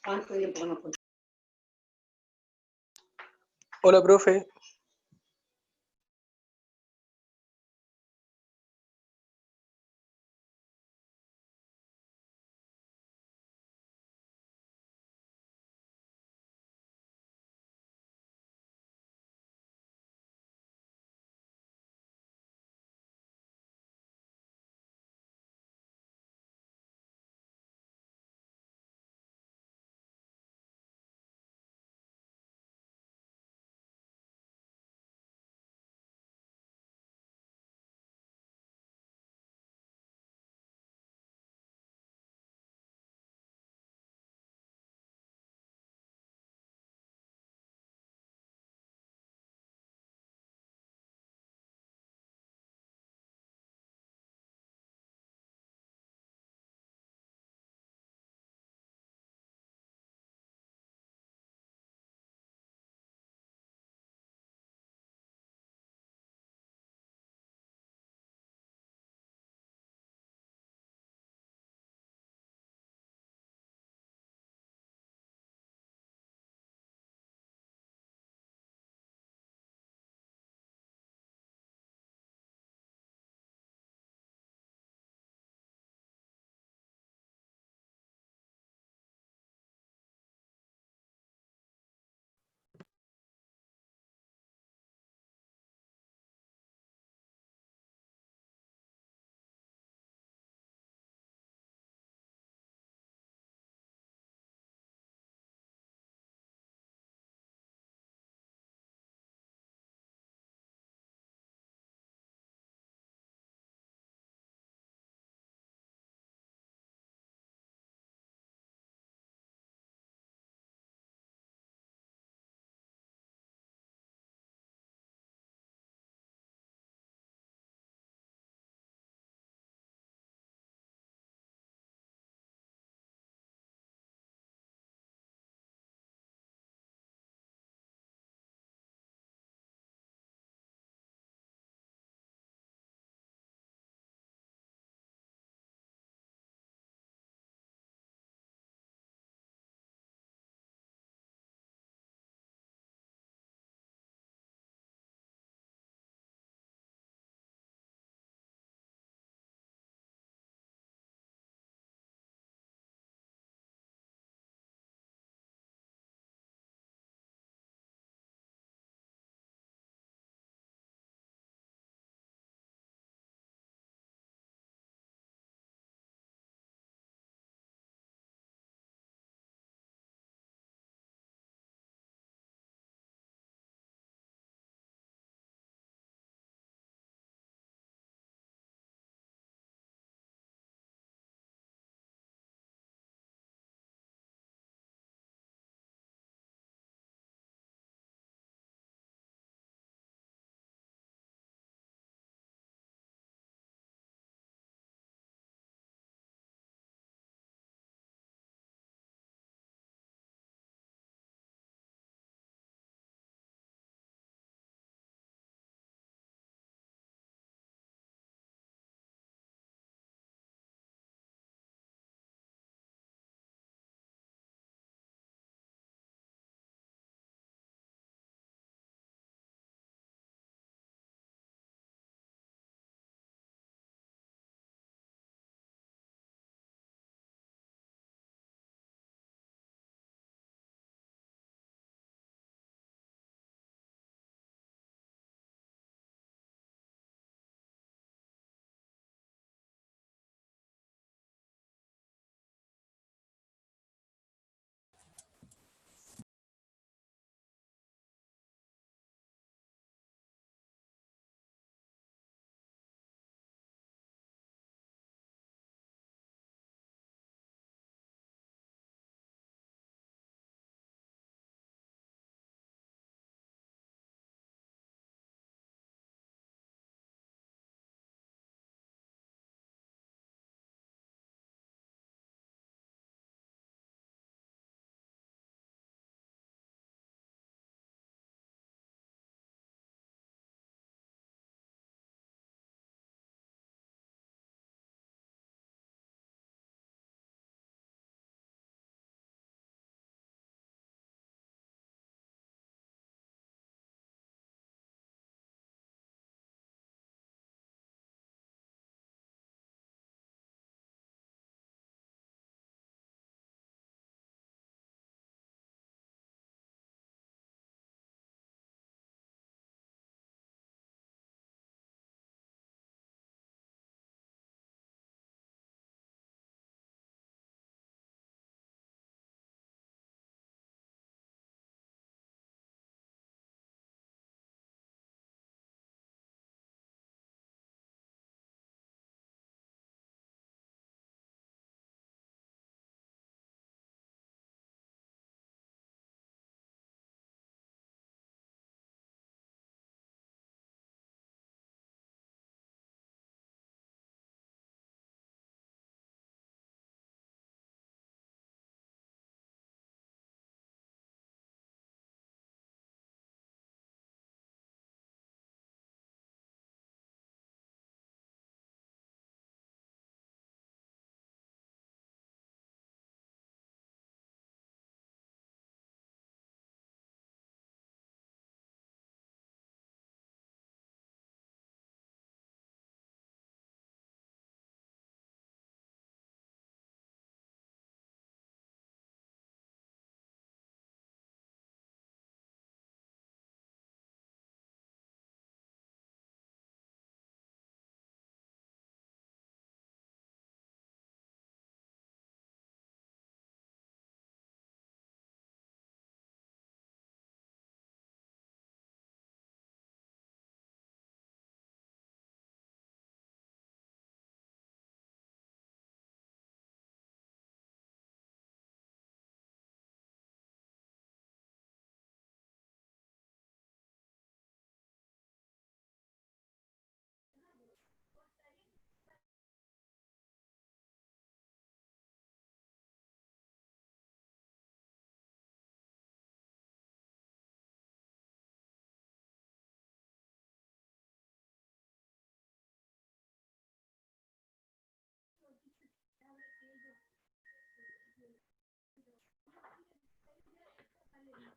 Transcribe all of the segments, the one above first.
¿Cuánto tiempo no? Hola, profe.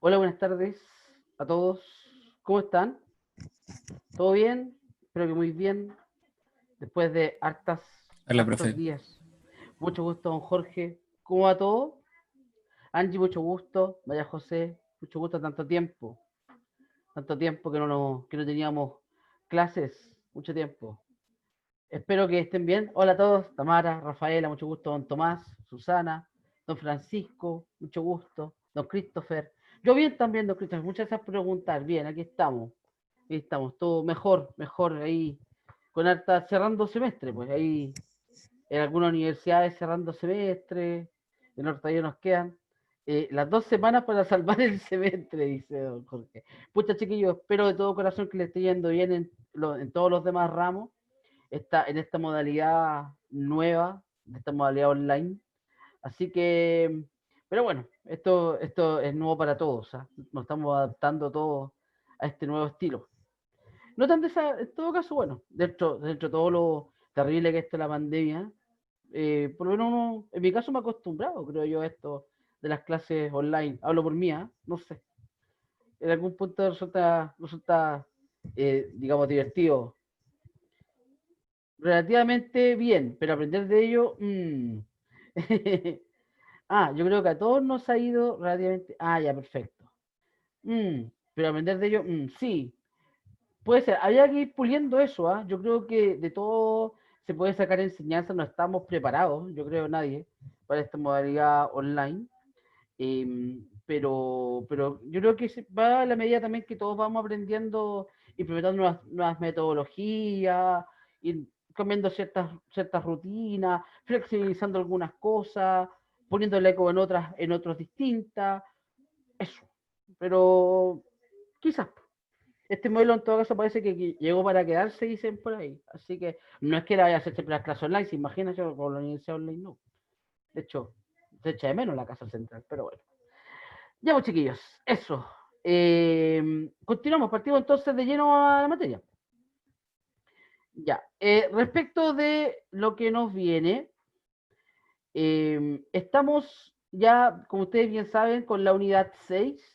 Hola, buenas tardes a todos. ¿Cómo están? ¿Todo bien? Espero que muy bien. Después de Hola, hartos profe. días. Mucho gusto, don Jorge. ¿Cómo va todo? Angie, mucho gusto. María José, mucho gusto. Tanto tiempo. Tanto tiempo que no teníamos clases. Mucho tiempo. Espero que estén bien. Hola a todos. Tamara, Rafaela, mucho gusto. Don Tomás, Susana, don Francisco, mucho gusto. Don Christopher. Yo bien también, don Christopher. Muchas gracias por preguntar. Bien, aquí estamos. Ahí estamos, todo mejor ahí, con harta, cerrando semestre, pues ahí en algunas universidades cerrando semestre, en otras todavía nos quedan las 2 semanas para salvar el semestre, dice don Jorge. Pucha, chiquillos, espero de todo corazón que le esté yendo bien en todos los demás ramos, en esta modalidad nueva, en esta modalidad online. Así que, pero bueno, esto es nuevo para todos, ¿eh? Nos estamos adaptando todos a este nuevo estilo. No tan en todo caso, bueno, dentro de todo lo terrible que es la pandemia, por lo menos uno, en mi caso me he acostumbrado, creo yo, a esto de las clases online. Hablo por mí, ¿eh? No sé. En algún punto resulta digamos, divertido. Relativamente bien, pero aprender de ello. Yo creo que a todos nos ha ido relativamente. Ya, perfecto. Pero aprender de ello, sí. Puede ser, había que ir puliendo eso, ¿ah? Yo creo que de todo se puede sacar enseñanza, no estamos preparados, yo creo nadie, para esta modalidad online. Pero yo creo que va a la medida también que todos vamos aprendiendo, implementando nuevas metodologías, y cambiando ciertas rutinas, flexibilizando algunas cosas, poniéndole eco en otras distintas, eso. Pero quizás. Este modelo en todo caso parece que llegó para quedarse, dicen por ahí. Así que no es que la vaya a hacer siempre las clases online, se imagina yo con la universidad online, no. De hecho, se echa de menos la casa central, pero bueno. Ya pues chiquillos, eso. Continuamos, partimos entonces de lleno a la materia. Ya, respecto de lo que nos viene, estamos ya, como ustedes bien saben, con la unidad 6.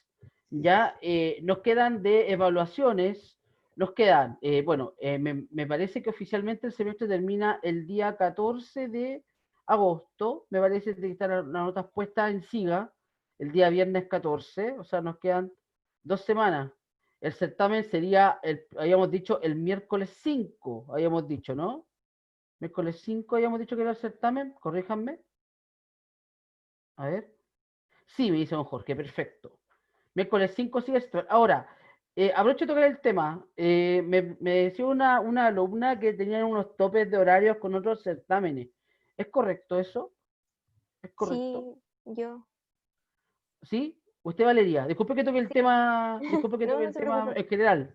Ya nos quedan de evaluaciones, nos quedan, me parece que oficialmente el semestre termina el día 14 de agosto, me parece que están las notas puestas en SIGA, el día viernes 14, o sea, nos quedan 2 semanas. El certamen sería, habíamos dicho, el miércoles 5, habíamos dicho, ¿no? Miércoles 5 habíamos dicho que era el certamen, corríjanme. A ver. Sí, me dice don Jorge, perfecto. Miércoles 5 sí esto. Ahora, aprovecho de tocar el tema. Me decía una alumna que tenían unos topes de horarios con otros certámenes. ¿Es correcto eso? ¿Es correcto? Sí, yo. ¿Sí? Usted, Valeria, Sí. disculpe que No, toque no el se tema preocupe. en general.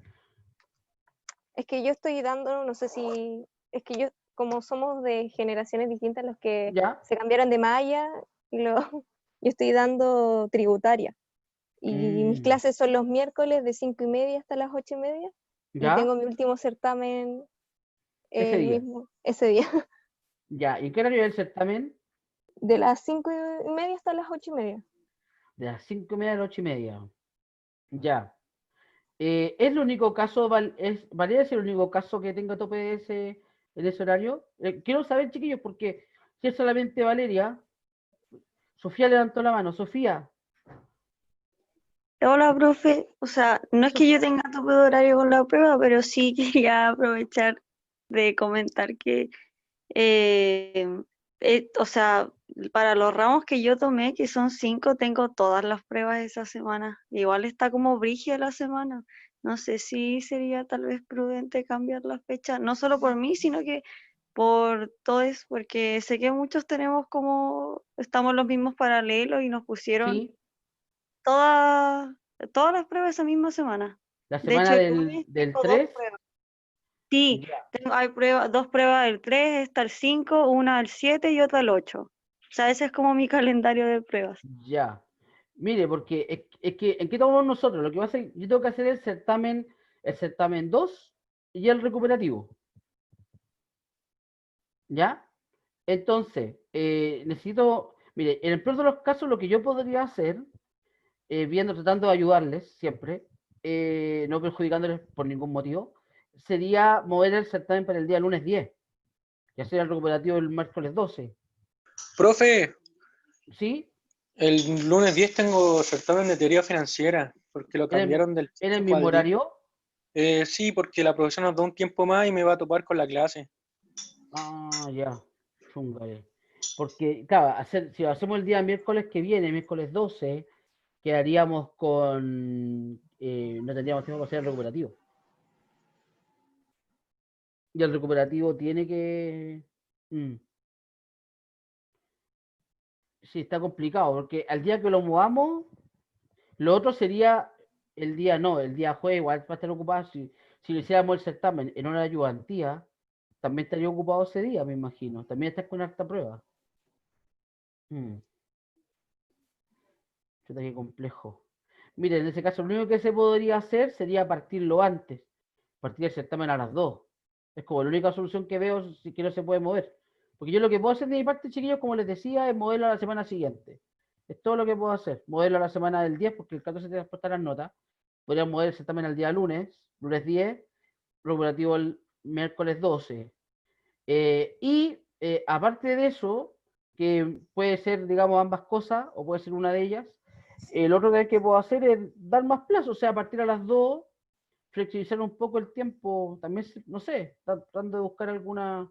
Es que yo estoy dando, no sé si, es que yo, como somos de generaciones distintas, los que ¿Ya? se cambiaron de malla, y lo, yo estoy dando tributaria. Y mis Mm, clases son los miércoles de 5:30 hasta las 8:30. Y ¿Ya? tengo mi último certamen Ese el día. mismo, ese día, ¿Ya? ¿Y qué horario es el certamen? de las 5:30 hasta las 8:30. De las 5:30 a las 8:30. Ya. ¿Es el único caso, Valeria es el único caso que tenga tope en ese horario? Quiero saber, chiquillos, porque si es solamente Valeria, Sofía levantó la mano. Sofía, Hola, profe. O sea, no es que yo tenga tope de horario con la prueba, pero sí quería aprovechar de comentar que, eh, o sea, para los ramos que yo tomé, que son 5, tengo todas las pruebas esa semana. Igual está como brígida la semana. No sé si sería tal vez prudente cambiar la fecha, no solo por mí, sino que por todos, porque sé que muchos estamos los mismos paralelos y nos pusieron sí, todas, todas las pruebas esa misma semana. la De semana hecho, el lunes del tengo dos 3. pruebas. Sí, Ya, hay dos pruebas el 3, está el 5, una el 7 y otra el 8. O sea, ese es como mi calendario de pruebas. ya. Mire, porque es que, ¿en qué estamos nosotros? Lo que pasa es que yo tengo que hacer el certamen 2 y el recuperativo. ¿Ya? Entonces, necesito, mire, en el peor de los casos, lo que yo podría hacer viendo, tratando de ayudarles siempre, no perjudicándoles por ningún motivo, sería mover el certamen para el día lunes 10, y hacer el recuperativo el miércoles 12. Profe, ¿Sí? el lunes 10 tengo certamen de teoría financiera, porque lo ¿En cambiaron del el físico mismo al día. horario? Sí, porque la profesora nos da un tiempo más y me va a topar con la clase. Ah, ya. Chúngale. Porque, claro, si lo hacemos el día miércoles que viene, miércoles 12, quedaríamos con. No tendríamos tiempo para hacer el recuperativo. Y el recuperativo tiene que. mm, Sí, está complicado, porque al día que lo movamos, lo otro sería el día no, el día jueves, igual va a estar ocupado. Si lo hiciéramos el certamen en una ayudantía, también estaría ocupado ese día, me imagino. También estás con harta prueba. Mm, Chuta, qué complejo. Mire, en ese caso, lo único que se podría hacer sería partirlo antes, partir el certamen a las 2. Es como la única solución que veo si que no se puede mover. Porque yo lo que puedo hacer de mi parte, chiquillos, como les decía, es moverlo a la semana siguiente. Es todo lo que puedo hacer. Moverlo a la semana del 10, porque el 14 te transportar las notas. Podríamos mover el certamen al día lunes, lunes 10, recuperativo el miércoles 12. Aparte de eso, que puede ser, digamos, ambas cosas, o puede ser una de ellas, el otro que puedo hacer es dar más plazo, o sea, a partir a las 2, flexibilizar un poco el tiempo, también, no sé, tratando de buscar alguna,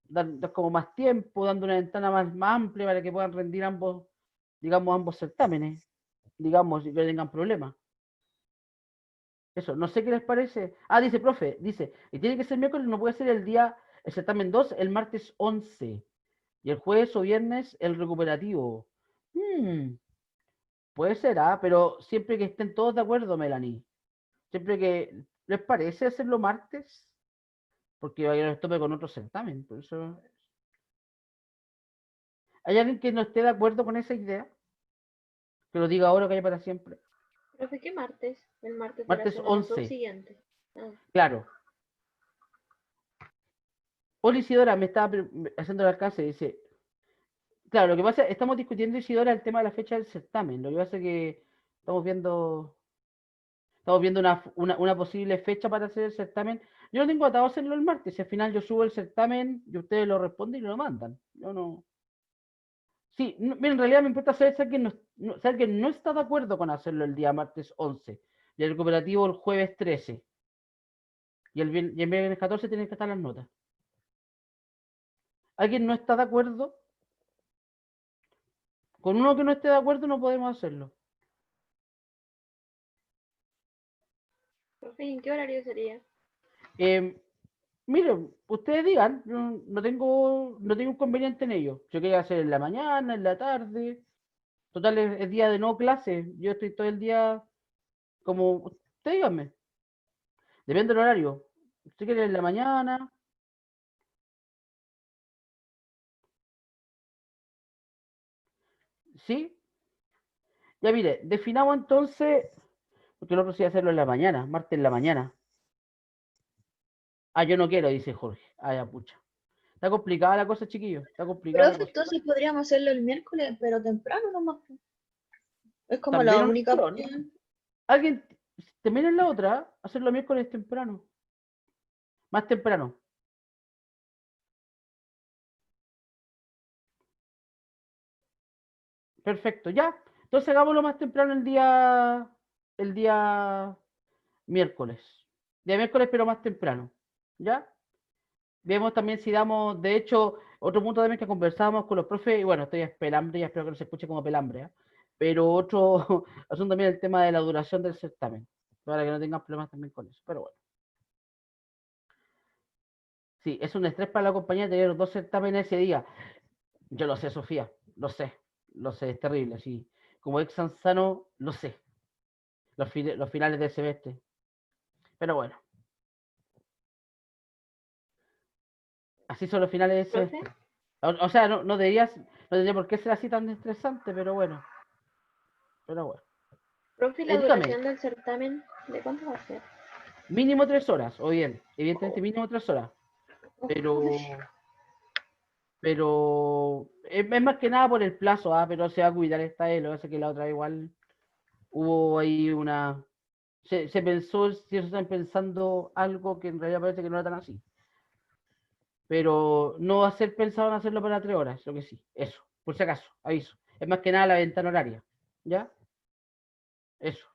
dar como más tiempo, dando una ventana más amplia para que puedan rendir ambos, digamos, ambos certámenes, digamos, y que no tengan problemas. Eso, no sé qué les parece. Ah, dice, profe, dice, y tiene que ser miércoles, no puede ser el día, el certamen 2 el martes 11, y el jueves o viernes el recuperativo. Hmm, Puede ser, pero siempre que estén todos de acuerdo, Melanie. Siempre que les parece hacerlo martes, porque va a ir a tope con otro certamen. Por eso. ¿Hay alguien que no esté de acuerdo con esa idea? Que lo diga ahora o que haya para siempre. Profe, ¿qué martes? El martes de la Martes semana 11, subsiguiente. Ah, claro. Hola Isidora, me estaba haciendo el alcance, dice, claro, lo que pasa, estamos discutiendo, Isidora, el tema de la fecha del certamen. Lo que pasa es que estamos viendo una posible fecha para hacer el certamen. Yo no tengo atado a hacerlo el martes. Si al final yo subo el certamen y ustedes lo responden y lo mandan. Yo no. Sí, en realidad me importa saber si alguien no está de acuerdo con hacerlo el día martes 11 y el cooperativo el jueves 13 y el viernes 14 tienen que estar las notas. ¿Alguien no está de acuerdo? Con uno que no esté de acuerdo no podemos hacerlo. profe, ¿en qué horario sería? Eh, Miren, ustedes digan, yo no tengo inconveniente en ello. Yo quería hacer en la mañana, en la tarde. Total, es día de no clase. Yo estoy todo el día como. Ustedes díganme. Depende del horario. Si quieren en la mañana, ¿sí? Ya mire, definamos entonces. Porque el otro sí hacerlo en la mañana, martes en la mañana. Ah, yo no quiero, dice Jorge. Ah, ya, pucha. Está complicada la cosa, chiquillos. Está complicada la Profe, cosa. entonces podríamos hacerlo el miércoles, pero temprano nomás. Es como También la una única opción. opción. Alguien, también en la otra, hacerlo miércoles temprano. Más temprano. Perfecto, ya. Entonces hagámoslo más temprano el día miércoles. Día miércoles, pero más temprano. ¿Ya? Vemos también si damos, de hecho, otro punto también que conversábamos con los profes, y bueno, estoy es pelambre, ya espero que no se escuche como pelambre, pero otro asunto también el tema de la duración del certamen, para que no tengan problemas también con eso. Pero bueno, sí, es un estrés para la compañía tener los dos certámenes ese día. Yo lo sé, Sofía, lo sé, es terrible, sí. Como ex Sanzano, lo sé, los finales del semestre. Pero bueno, así son los finales del Profe, semestre. O sea, no debería por qué ser así tan estresante, pero bueno, pero bueno. profe, ¿la Dígame, duración del certamen de cuánto va a ser? mínimo 3 horas, o bien, evidentemente mínimo 3 horas, pero, pero es más que nada por el plazo, pero se va a cuidar esta vez, lo que pasa es que la otra igual Hubo ahí una... Se pensó, si están pensando algo que en realidad parece que no era tan así. Pero no va a ser pensado en hacerlo para 3 horas, lo que sí. Eso, por si acaso, aviso. Es más que nada la ventana horaria. ¿Ya? Eso.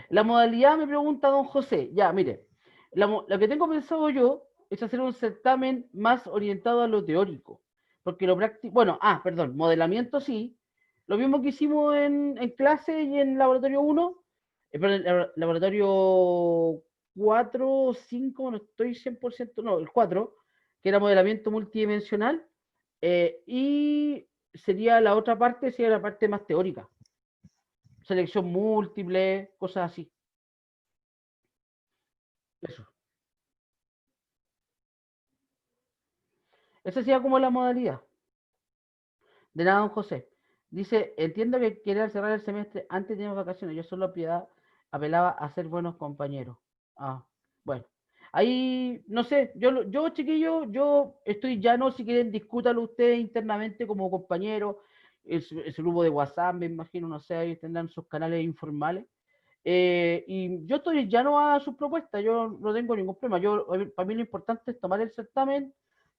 La modalidad me pregunta don José. Ya, mire. Lo que tengo pensado yo es hacer un certamen más orientado a lo teórico. Porque lo práctico... Bueno, perdón, modelamiento sí. Lo mismo que hicimos en clase y en laboratorio 1. Perdón, laboratorio 4 o 5, no estoy 100%, no, el 4, que era modelamiento multidimensional. Y sería la otra parte, sería la parte más teórica. Selección múltiple, cosas así. Eso. Esa sería como la modalidad. De nada, don José. Dice, entiendo que quería cerrar el semestre antes de las vacaciones. Yo solo apelaba a ser buenos compañeros. Bueno. Ahí, no sé, yo chiquillo, yo estoy llano, si quieren discútalo ustedes internamente como compañeros, ese grupo de WhatsApp, me imagino, no sé, ahí tendrán sus canales informales. Y yo estoy llano a sus propuestas, yo no tengo ningún problema. Para mí lo importante es tomar el certamen,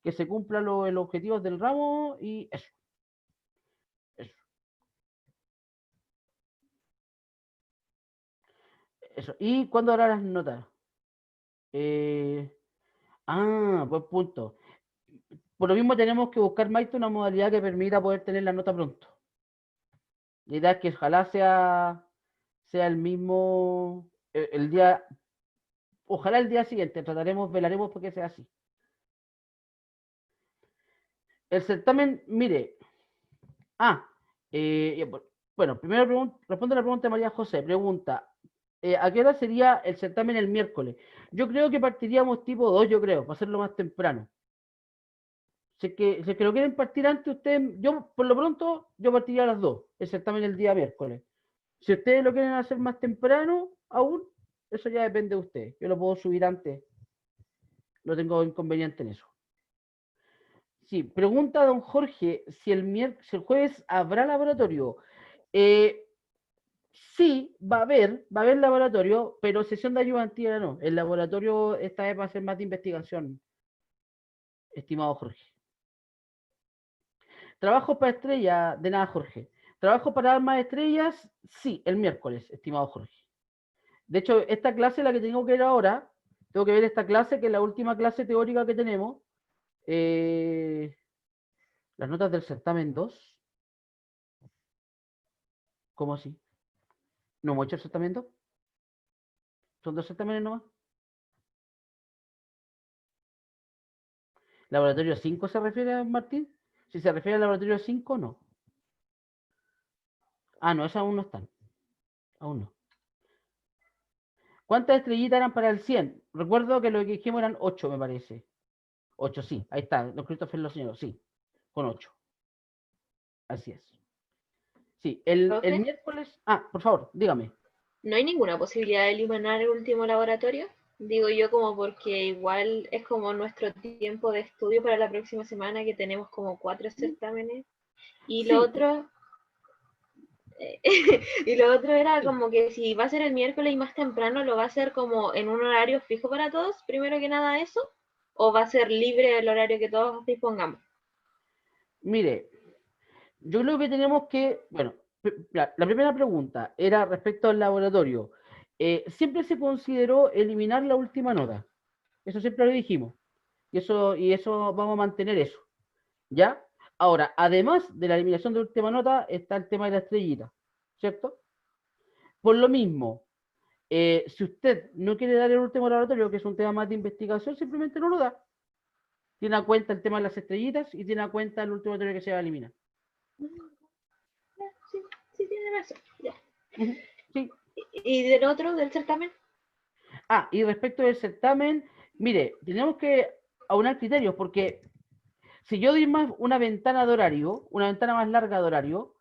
que se cumplan los objetivos del ramo y eso. Eso. ¿Y cuándo hará las notas? Buen punto. Por lo mismo tenemos que buscar, Maite, una modalidad que permita poder tener la nota pronto. La idea es que ojalá sea el mismo, el día, ojalá el día siguiente, velaremos porque sea así. El certamen, mire, bueno, primero responde la pregunta de María José, pregunta, ¿a qué hora sería el certamen el miércoles? Yo creo que partiríamos tipo 2, yo creo, para hacerlo más temprano. Si es que lo quieren partir antes, ustedes, yo por lo pronto, yo partiría a las 2, el certamen el día miércoles. Si ustedes lo quieren hacer más temprano, aún, eso ya depende de ustedes. Yo lo puedo subir antes, no tengo inconveniente en eso. Sí, pregunta don Jorge, si el jueves habrá laboratorio. Sí, va a haber laboratorio, pero sesión de ayudantía no. El laboratorio esta vez va a ser más de investigación, estimado Jorge. Trabajo para estrellas, de nada, Jorge. Trabajo para armas estrellas, sí, el miércoles, estimado Jorge. De hecho, esta clase, la que tengo que ver ahora, tengo que ver esta clase, que es la última clase teórica que tenemos. Las notas del certamen 2. ¿Cómo así? ¿No hemos hecho el certamen 2? ¿Son 2 certámenes nomás? ¿Laboratorio 5 se refiere a Martín? Si se refiere al laboratorio 5, no. No, esas aún no están. Aún no. ¿Cuántas estrellitas eran para el 100? Recuerdo que lo que dijimos eran 8, me parece. 8, sí. Ahí está. Los Christopher los señores, sí. Con 8. Así es. Sí, el ¿Profe? miércoles... por favor, dígame. ¿No hay ninguna posibilidad de eliminar el último laboratorio? Digo yo como porque igual es como nuestro tiempo de estudio para la próxima semana, que tenemos como 4 certámenes. Y lo Sí. otro... y lo otro era Sí. como que si va a ser el miércoles y más temprano, ¿lo va a hacer como en un horario fijo para todos? Primero que nada eso. ¿O va a ser libre el horario que todos dispongamos? Mire, yo creo que tenemos que... Bueno, la primera pregunta era respecto al laboratorio. Siempre se consideró eliminar la última nota. Eso siempre lo dijimos. Y eso vamos a mantener eso. ¿Ya? Ahora, además de la eliminación de última nota, está el tema de la estrellita. ¿Cierto? Por lo mismo, si usted no quiere dar el último laboratorio, que es un tema más de investigación, simplemente no lo da. Tiene a cuenta el tema de las estrellitas y tiene a cuenta el último laboratorio que se va a eliminar. Sí, tiene razón. Ya. Sí. ¿Y del otro, del certamen? Y respecto del certamen, mire, tenemos que aunar criterios, porque si yo doy más una ventana de horario, una ventana más larga de horario,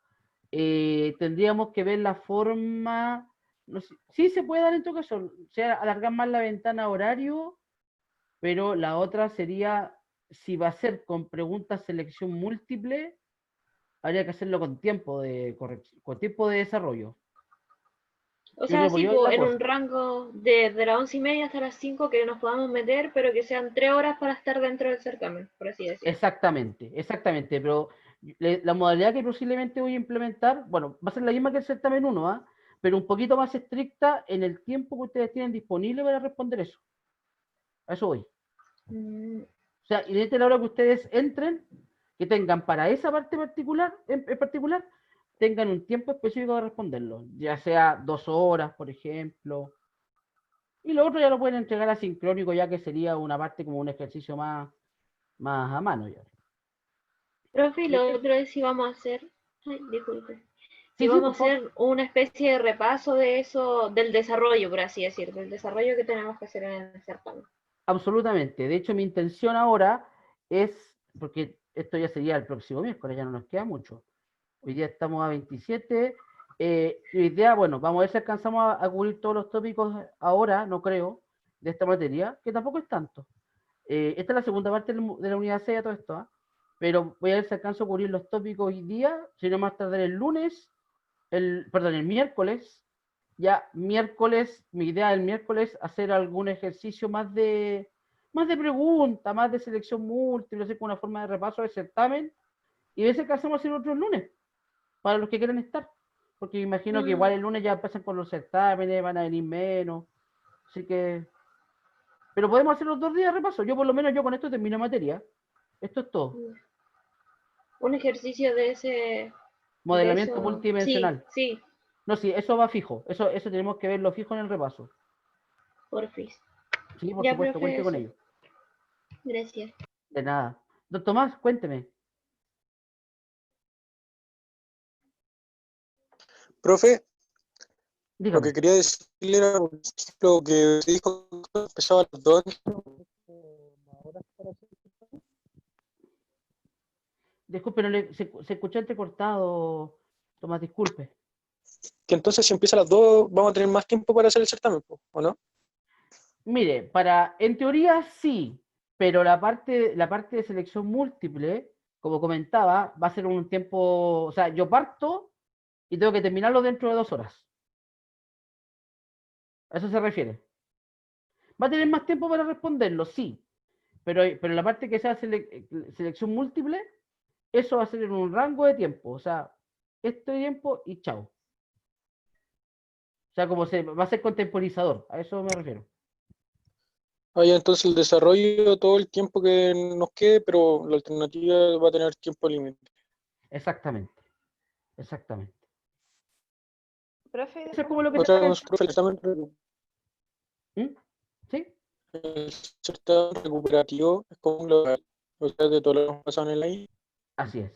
tendríamos que ver la forma, no sé, sí se puede dar en todo caso, o sea, alargar más la ventana horario, pero la otra sería, si va a ser con preguntas selección múltiple, habría que hacerlo con tiempo de corrección, con tiempo de desarrollo. O Yo sea, creo que sí, por ahí va po, la en un cosa. rango de las 11:30 hasta las 5 que nos podamos meter, pero que sean 3 horas para estar dentro del certamen, por así decirlo. Exactamente, exactamente, pero la modalidad que posiblemente voy a implementar, bueno, va a ser la misma que el certamen 1, ¿ah? Pero un poquito más estricta en el tiempo que ustedes tienen disponible para responder eso. A eso voy. Mm, O sea, y desde la hora que ustedes entren, que tengan para esa parte particular, en particular, tengan un tiempo específico de responderlo, ya sea 2 horas, por ejemplo, y lo otro ya lo pueden entregar asincrónico, ya que sería una parte como un ejercicio más a mano ya. Profe, y Y lo eso. otro es si vamos a hacer, ay, disculpe, si Sí, sí, vamos a por favor. hacer una especie de repaso de eso, del desarrollo, por así decir, del desarrollo que tenemos que hacer en el certamen. Absolutamente. De hecho, mi intención ahora es, porque esto ya sería el próximo miércoles, ya no nos queda mucho. Hoy día estamos a 27. Y hoy día, bueno, vamos a ver si alcanzamos a cubrir todos los tópicos ahora, no creo, de esta materia, que tampoco es tanto. Esta es la segunda parte de la unidad 6 de todo esto, ¿ah? Pero voy a ver si alcanzo a cubrir los tópicos hoy día, si no más tarde el lunes, perdón, el miércoles. Ya miércoles, mi idea del miércoles, hacer algún ejercicio más de pregunta, más de selección múltiple, así como una forma de repaso del certamen, y ver si alcanzamos a hacer otro el lunes, para los que quieran estar. Porque me imagino que igual el lunes ya empiezan con los certámenes, van a venir menos. Así que. Pero podemos hacer los 2 días de repaso. Yo, por lo menos, yo con esto termino materia. Esto es todo. Un ejercicio de Modelamiento eso, sí, multidimensional. sí, No, sí, eso va fijo. Eso tenemos que verlo fijo en el repaso. porfis. Sí, por Ya, supuesto, profe, cuente con eso. ello. Gracias. De nada. Don Tomás, cuénteme. Profe, lo Dígame. que quería decirle era, por ejemplo, que usted dijo que empezaba a las 2. Disculpe, se escuchó entrecortado. Tomás, disculpe. Que entonces si empieza a las 2 vamos a tener más tiempo para hacer el certamen, po, ¿o no? Mire, en teoría sí, pero la parte de selección múltiple, como comentaba, va a ser un tiempo, o sea, yo parto y tengo que terminarlo dentro de 2 horas. A eso se refiere. ¿Va a tener más tiempo para responderlo? Sí, pero la parte que sea selección múltiple, eso va a ser en un rango de tiempo, o sea, este tiempo y chao. O sea, como va a ser contemporizador, a eso me refiero. Ah, ya, entonces el desarrollo todo el tiempo que nos quede, pero la alternativa va a tener tiempo límite. Exactamente, exactamente. Profe, Eso es como lo que se Otra está cosa, pensando. profe, ¿Mm? ¿Sí? el certamen recuperativo es como un global, o sea, de todo lo que hemos pasado en el año. Así es,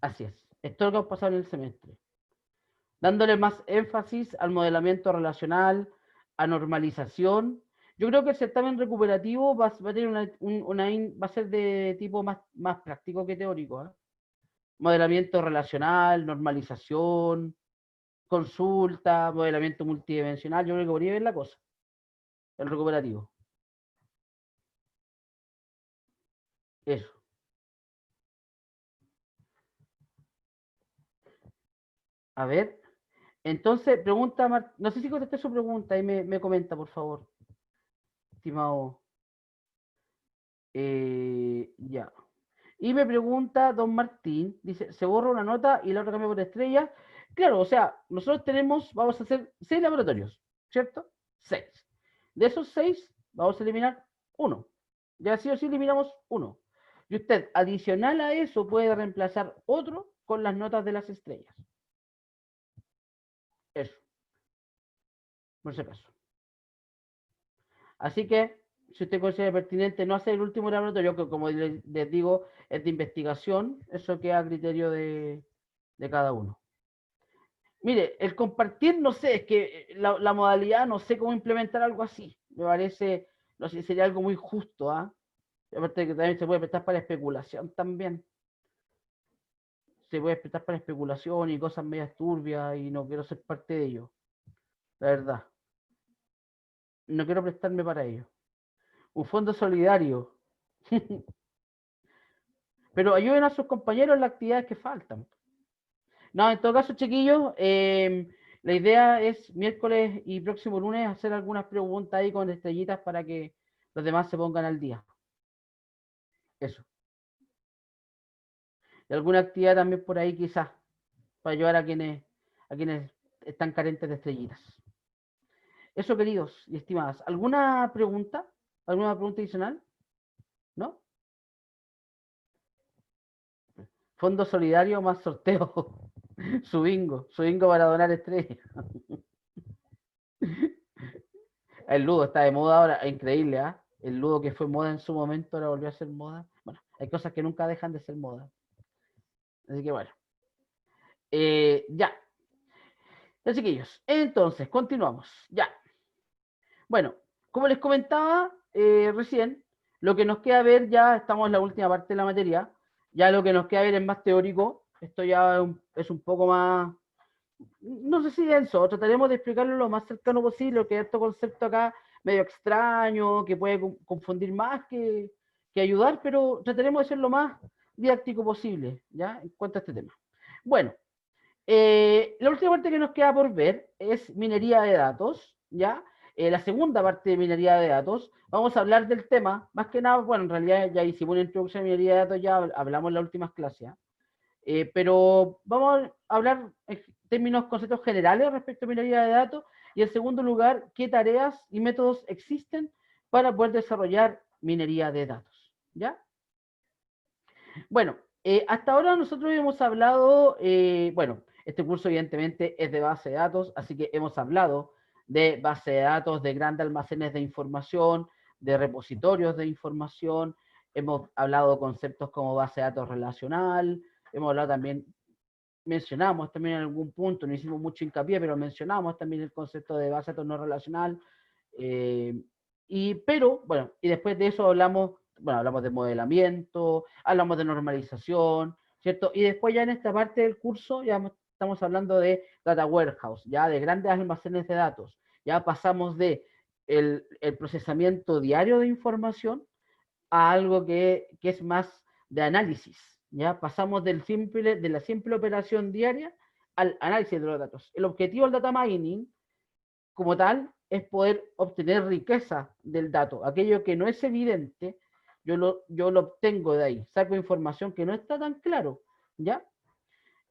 así es. Es todo lo que ha pasado en el semestre. Dándole más énfasis al modelamiento relacional, a normalización. Yo creo que el certamen recuperativo va a tener va a ser de tipo más práctico que teórico, ¿eh? Modelamiento relacional, normalización, consulta, modelamiento multidimensional. Yo creo que por ahí ven la cosa, el recuperativo. Eso. A ver. Entonces, no sé si contesté su pregunta y me comenta, por favor, estimado. Ya. Y me pregunta don Martín, dice, ¿se borra una nota y la otra cambia por estrella? Claro, o sea, nosotros vamos a hacer 6 laboratorios, ¿cierto? 6. De esos 6, vamos a eliminar uno. Ya sí o sí eliminamos uno. Y usted, adicional a eso, puede reemplazar otro con las notas de las estrellas. Eso, por si acaso. Así que, si usted considera pertinente no hacer el último laboratorio, que como les digo, es de investigación, eso queda a criterio de cada uno. Mire, el compartir, no sé, es que la modalidad, no sé cómo implementar algo así. Me parece, no sé, sería algo muy justo, ¿ah? Aparte de que también se puede prestar para especulación también. Se puede prestar para especulación y cosas medias turbias y no quiero ser parte de ello. La verdad. No quiero prestarme para ello. Un fondo solidario. Pero ayuden a sus compañeros en las actividades que faltan. No, en todo caso, chiquillos, La idea es miércoles y próximo lunes hacer algunas preguntas ahí con estrellitas para que los demás se pongan al día. Eso. Y alguna actividad también por ahí quizás, para ayudar a quienes están carentes de estrellitas. Eso, queridos y estimadas. ¿Alguna pregunta? ¿Alguna pregunta adicional? ¿No? Fondo solidario más sorteo. Su bingo para donar estrellas. El ludo está de moda ahora, es increíble, ¿ah? El ludo que fue moda en su momento ahora volvió a ser moda. Bueno, hay cosas que nunca dejan de ser moda. Así que bueno. Ya. Ya, chiquillos. Entonces, continuamos. Ya. Bueno, como les comentaba recién, lo que nos queda ver, ya estamos en la última parte de la materia, ya lo que nos queda ver es más teórico, esto ya es un poco más, no sé si denso, trataremos de explicarlo lo más cercano posible, que este concepto acá medio extraño, que puede confundir más que ayudar, pero trataremos de ser lo más didáctico posible, ¿ya? En cuanto a este tema. Bueno, la última parte que nos queda por ver es minería de datos, ¿ya? La segunda parte de minería de datos, vamos a hablar del tema, más que nada, bueno, en realidad ya hicimos una introducción a minería de datos, ya hablamos en las últimas clases, pero vamos a hablar en términos, conceptos generales respecto a minería de datos, y en segundo lugar, qué tareas y métodos existen para poder desarrollar minería de datos, ¿ya? Bueno, hasta ahora nosotros hemos hablado, bueno, este curso evidentemente es de base de datos, así que hemos hablado de base de datos, de grandes almacenes de información, de repositorios de información, hemos hablado de conceptos como base de datos relacional, hemos hablado también, mencionamos también en algún punto, no hicimos mucho hincapié, pero mencionamos también el concepto de base de datos no relacional, pero, bueno, y después de eso hablamos de modelamiento, hablamos de normalización, ¿cierto? Y después ya en esta parte del curso ya estamos hablando de data warehouse, ya de grandes almacenes de datos. Ya pasamos de el procesamiento diario de información a algo que es más de análisis, ya pasamos de la simple operación diaria al análisis de los datos. El objetivo del data mining como tal es poder obtener riqueza del dato. Aquello que no es evidente, yo lo obtengo de ahí. Saco información que no está tan claro, ¿ya?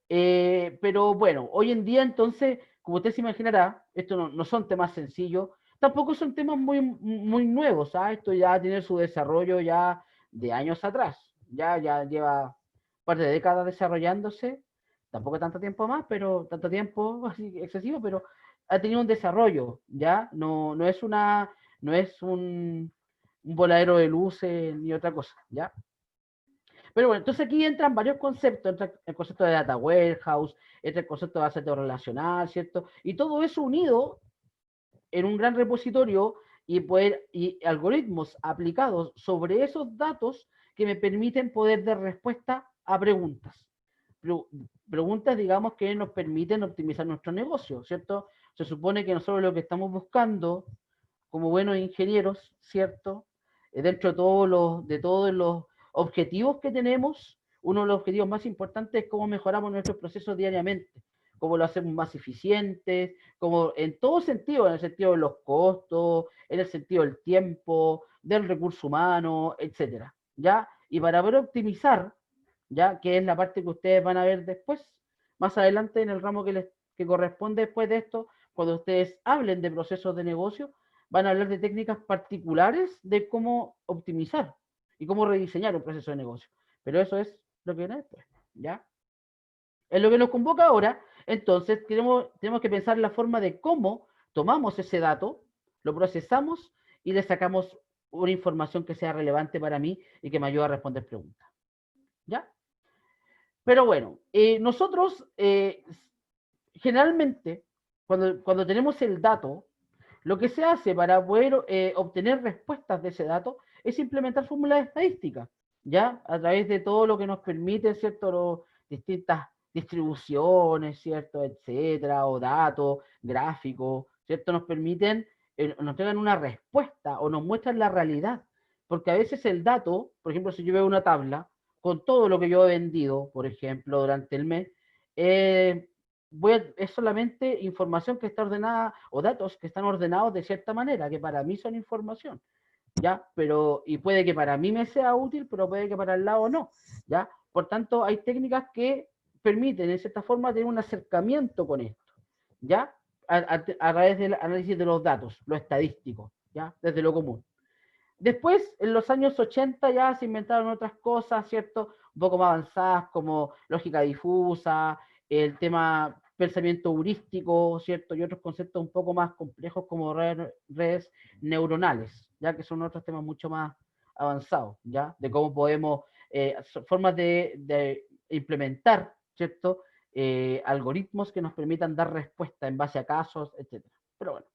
Pero bueno, hoy en día entonces, como usted se imaginará, esto no son temas sencillos, tampoco son temas muy nuevos, ¿sabes? Esto ya tiene su desarrollo ya de años atrás, ya lleva un par de décadas desarrollándose, tampoco tanto tiempo más, pero tanto tiempo así excesivo, pero ha tenido un desarrollo, ¿ya? No es un voladero de luces ni otra cosa, ¿ya? Pero bueno, entonces aquí entran varios conceptos, entra el concepto de data warehouse, entra el concepto de base de datos relacional, ¿cierto? Y todo eso unido en un gran repositorio y algoritmos aplicados sobre esos datos que me permiten poder dar respuesta a preguntas. Preguntas, digamos, que nos permiten optimizar nuestro negocio, ¿cierto? Se supone que nosotros lo que estamos buscando como buenos ingenieros, ¿cierto? Dentro de todos los objetivos que tenemos, uno de los objetivos más importantes es cómo mejoramos nuestros procesos diariamente, cómo lo hacemos más eficientes, como en todo sentido, en el sentido de los costos, en el sentido del tiempo, del recurso humano, etcétera, ¿ya? Y para poder optimizar, ¿ya? Que es la parte que ustedes van a ver después, más adelante en el ramo que corresponde después de esto, cuando ustedes hablen de procesos de negocio, van a hablar de técnicas particulares de cómo optimizar y cómo rediseñar un proceso de negocio. Pero eso es lo que viene después, ¿ya? Es lo que nos convoca ahora, entonces tenemos que pensar la forma de cómo tomamos ese dato, lo procesamos y le sacamos una información que sea relevante para mí y que me ayude a responder preguntas, ¿ya? Pero bueno, nosotros generalmente, cuando tenemos el dato, lo que se hace para poder obtener respuestas de ese dato es implementar fórmulas estadísticas, ¿ya? A través de todo lo que nos permite, ¿cierto? Distintas distribuciones, ¿cierto? Etcétera, o datos, gráficos, ¿cierto? Nos permiten, nos entregan una respuesta o nos muestran la realidad. Porque a veces el dato, por ejemplo, si yo veo una tabla con todo lo que yo he vendido, por ejemplo, durante el mes, es solamente información que está ordenada, o datos que están ordenados de cierta manera, que para mí son información, ¿ya? Pero, y puede que para mí me sea útil, pero puede que para el lado no, ¿ya? Por tanto, hay técnicas que permiten, de cierta forma, tener un acercamiento con esto, ¿ya? A través del análisis de los datos, lo estadístico, ¿ya? Desde lo común. Después, en los años 80 ya se inventaron otras cosas, ¿cierto? Un poco más avanzadas como lógica difusa, el tema pensamiento heurístico, ¿cierto? Y otros conceptos un poco más complejos como redes neuronales, ya que son otros temas mucho más avanzados, ¿ya? De cómo podemos, formas de implementar, ¿cierto? Algoritmos que nos permitan dar respuesta en base a casos, etc. Pero bueno,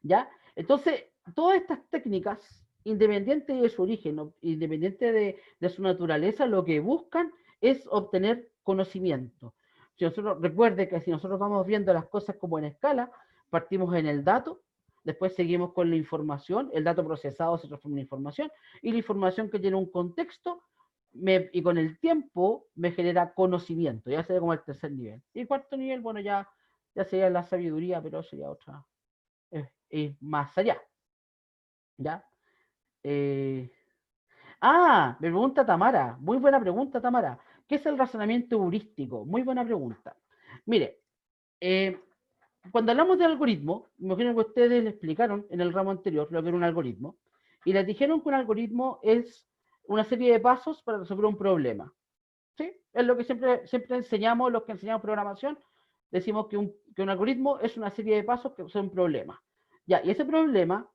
¿ya? Entonces, todas estas técnicas, independiente de su origen, independiente de su naturaleza, lo que buscan es obtener conocimiento. Si nosotros, recuerde que si nosotros vamos viendo las cosas como en escala, partimos en el dato, después seguimos con la información, el dato procesado se transforma en información, y la información que tiene un contexto, y con el tiempo me genera conocimiento, ya sería como el tercer nivel. Y el cuarto nivel, bueno, ya sería la sabiduría, pero sería otra, más allá. ¿Ya? Me pregunta Tamara. Muy buena pregunta, Tamara. ¿Qué es el razonamiento heurístico? Muy buena pregunta. Mire, cuando hablamos de algoritmo, me imagino que ustedes le explicaron en el ramo anterior lo que era un algoritmo, y les dijeron que un algoritmo es una serie de pasos para resolver un problema. ¿Sí? Es lo que siempre enseñamos, los que enseñamos programación, decimos que un algoritmo es una serie de pasos que son un problema. Ya, y ese problema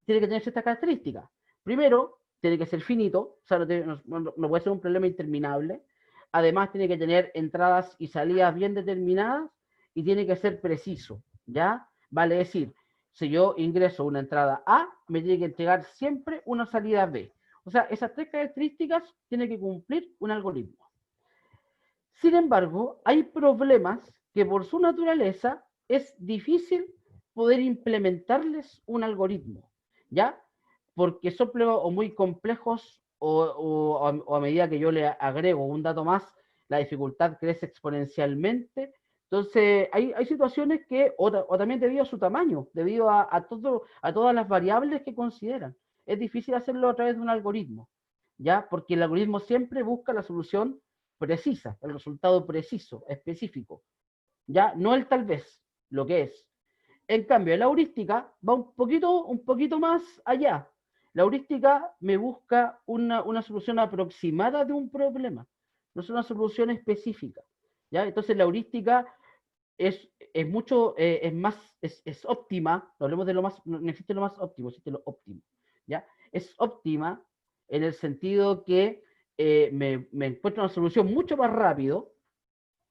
tiene que tener ciertas características. Primero, tiene que ser finito, o sea, no puede ser un problema interminable. Además, tiene que tener entradas y salidas bien determinadas y tiene que ser preciso, ¿ya? Vale decir, si yo ingreso una entrada A, me tiene que entregar siempre una salida B. O sea, esas tres características tiene que cumplir un algoritmo. Sin embargo, hay problemas que por su naturaleza es difícil poder implementarles un algoritmo, ¿ya? Porque son problemas o muy complejos o a medida que yo le agrego un dato más, la dificultad crece exponencialmente. Entonces, hay situaciones que, o también debido a su tamaño, debido a todas las variables que consideran, es difícil hacerlo a través de un algoritmo, ¿ya? Porque el algoritmo siempre busca la solución precisa, el resultado preciso, específico, ¿ya? No el tal vez, lo que es. En cambio, la heurística va un poquito más allá. La heurística me busca una solución aproximada de un problema, no es una solución específica, ¿ya? Entonces la heurística es mucho, es óptima, no hablemos de lo más, no existe lo más óptimo, existe lo óptimo, ¿ya? Es óptima en el sentido que me encuentro una solución mucho más rápido,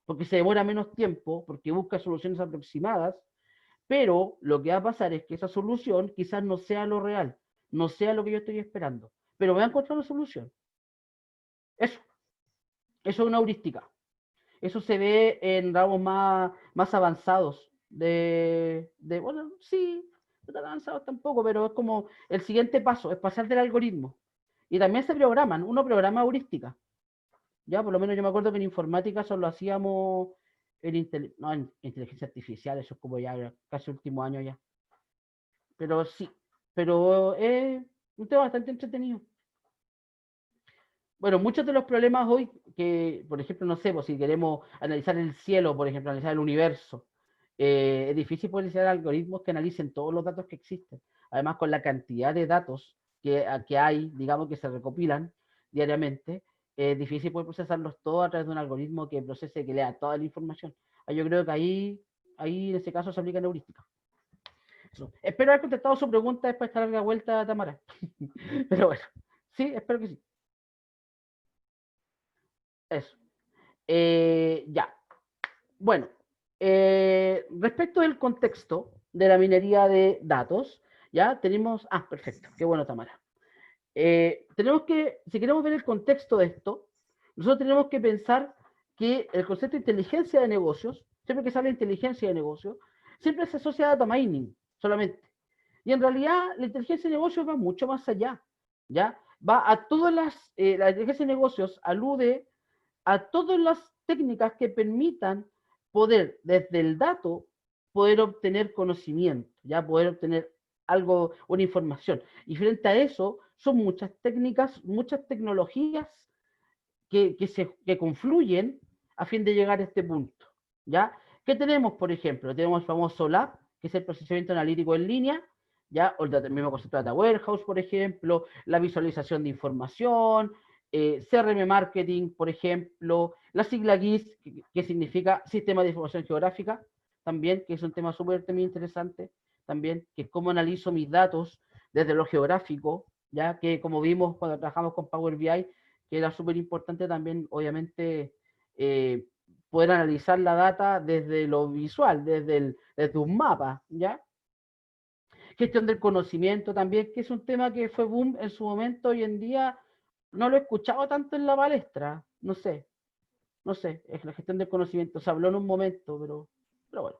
porque se demora menos tiempo, porque busca soluciones aproximadas, pero lo que va a pasar es que esa solución quizás no sea lo real, no sea lo que yo estoy esperando, pero voy a encontrar una solución. Eso es una heurística. Eso se ve en ramos más avanzados bueno, sí, no tan avanzados tampoco, pero es como el siguiente paso, es pasar del algoritmo. Y también se programan, uno programa heurística. Ya, por lo menos yo me acuerdo que en informática solo lo hacíamos en inteligencia artificial, eso es como ya casi último año ya. Pero sí, pero es un tema bastante entretenido. Bueno, muchos de los problemas hoy, que por ejemplo, no sé, pues, si queremos analizar el cielo, por ejemplo, analizar el universo, es difícil poder diseñar algoritmos que analicen todos los datos que existen. Además, con la cantidad de datos que hay, digamos, que se recopilan diariamente, es difícil poder procesarlos todos a través de un algoritmo que procese, que lea toda la información. Yo creo que ahí en ese caso se aplica la heurística. Espero haber contestado su pregunta después de esta larga vuelta, Tamara. Pero bueno, sí, espero que sí. Eso. Ya. Bueno, respecto del contexto de la minería de datos, ya tenemos... perfecto. Qué bueno, Tamara. Tenemos que, si queremos ver el contexto de esto, nosotros tenemos que pensar que el concepto de inteligencia de negocios, siempre que se habla de inteligencia de negocios, siempre se asocia a data mining solamente. Y en realidad la inteligencia de negocios va mucho más allá, ¿ya? Va a todas la inteligencia de negocios alude a todas las técnicas que permitan poder, desde el dato, poder obtener conocimiento, ya poder obtener algo, una información. Y frente a eso, son muchas técnicas, muchas tecnologías que confluyen a fin de llegar a este punto, ¿ya? ¿Qué tenemos, por ejemplo? Tenemos el famoso Lab, que es el procesamiento analítico en línea, ¿ya? O el mismo concepto de Data Warehouse, por ejemplo, la visualización de información, CRM Marketing, por ejemplo, la sigla GIS, que significa Sistema de Información Geográfica, también, que es un tema súper interesante, también, que es cómo analizo mis datos desde lo geográfico, ya que como vimos cuando trabajamos con Power BI, que era súper importante también, obviamente, poder analizar la data desde lo visual, desde un mapa, ¿ya? Gestión del conocimiento también, que es un tema que fue boom en su momento, hoy en día no lo he escuchado tanto en la palestra, no sé, es la gestión del conocimiento, se habló en un momento, pero bueno.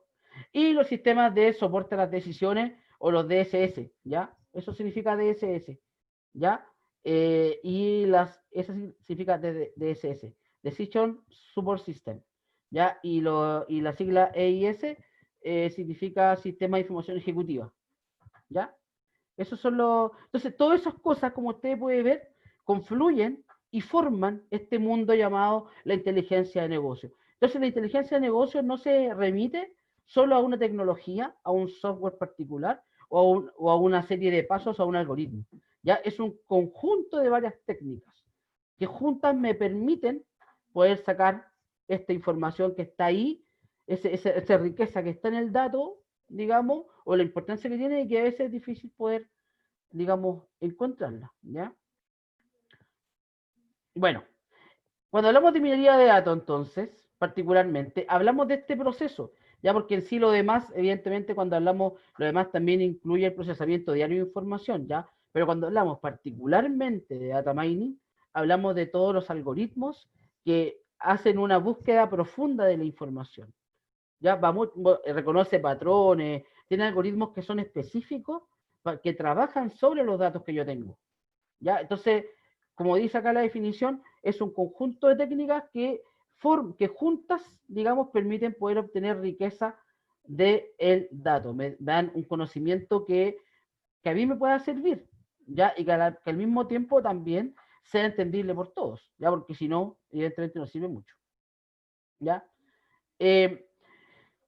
Y los sistemas de soporte a las decisiones o los DSS, ¿ya? Eso significa DSS, ¿ya? Eso significa DSS, Decision Support System, ¿ya? Y la sigla EIS significa Sistema de Información Ejecutiva, ¿ya? Esos son los... Entonces, todas esas cosas, como usted puede ver, confluyen y forman este mundo llamado la inteligencia de negocio. Entonces, la inteligencia de negocio no se remite solo a una tecnología, a un software particular o a una serie de pasos, a un algoritmo. ¿Ya? Es un conjunto de varias técnicas que juntas me permiten poder sacar esta información que está ahí, esa riqueza que está en el dato, digamos, o la importancia que tiene y que a veces es difícil poder, digamos, encontrarla, ¿ya? Bueno, cuando hablamos de minería de datos, entonces, particularmente, hablamos de este proceso, ya porque en sí lo demás, evidentemente, cuando hablamos, lo demás también incluye el procesamiento diario de información, ¿ya? Pero cuando hablamos particularmente de data mining, hablamos de todos los algoritmos que hacen una búsqueda profunda de la información, ¿ya? Reconoce patrones, tiene algoritmos que son específicos, que trabajan sobre los datos que yo tengo, ¿ya? Entonces, como dice acá la definición, es un conjunto de técnicas que juntas, digamos, permiten poder obtener riqueza del dato, me dan un conocimiento que a mí me pueda servir, ¿ya? Y que al mismo tiempo también sea entendible por todos, ¿ya? Porque si no, evidentemente no sirve mucho, ¿ya?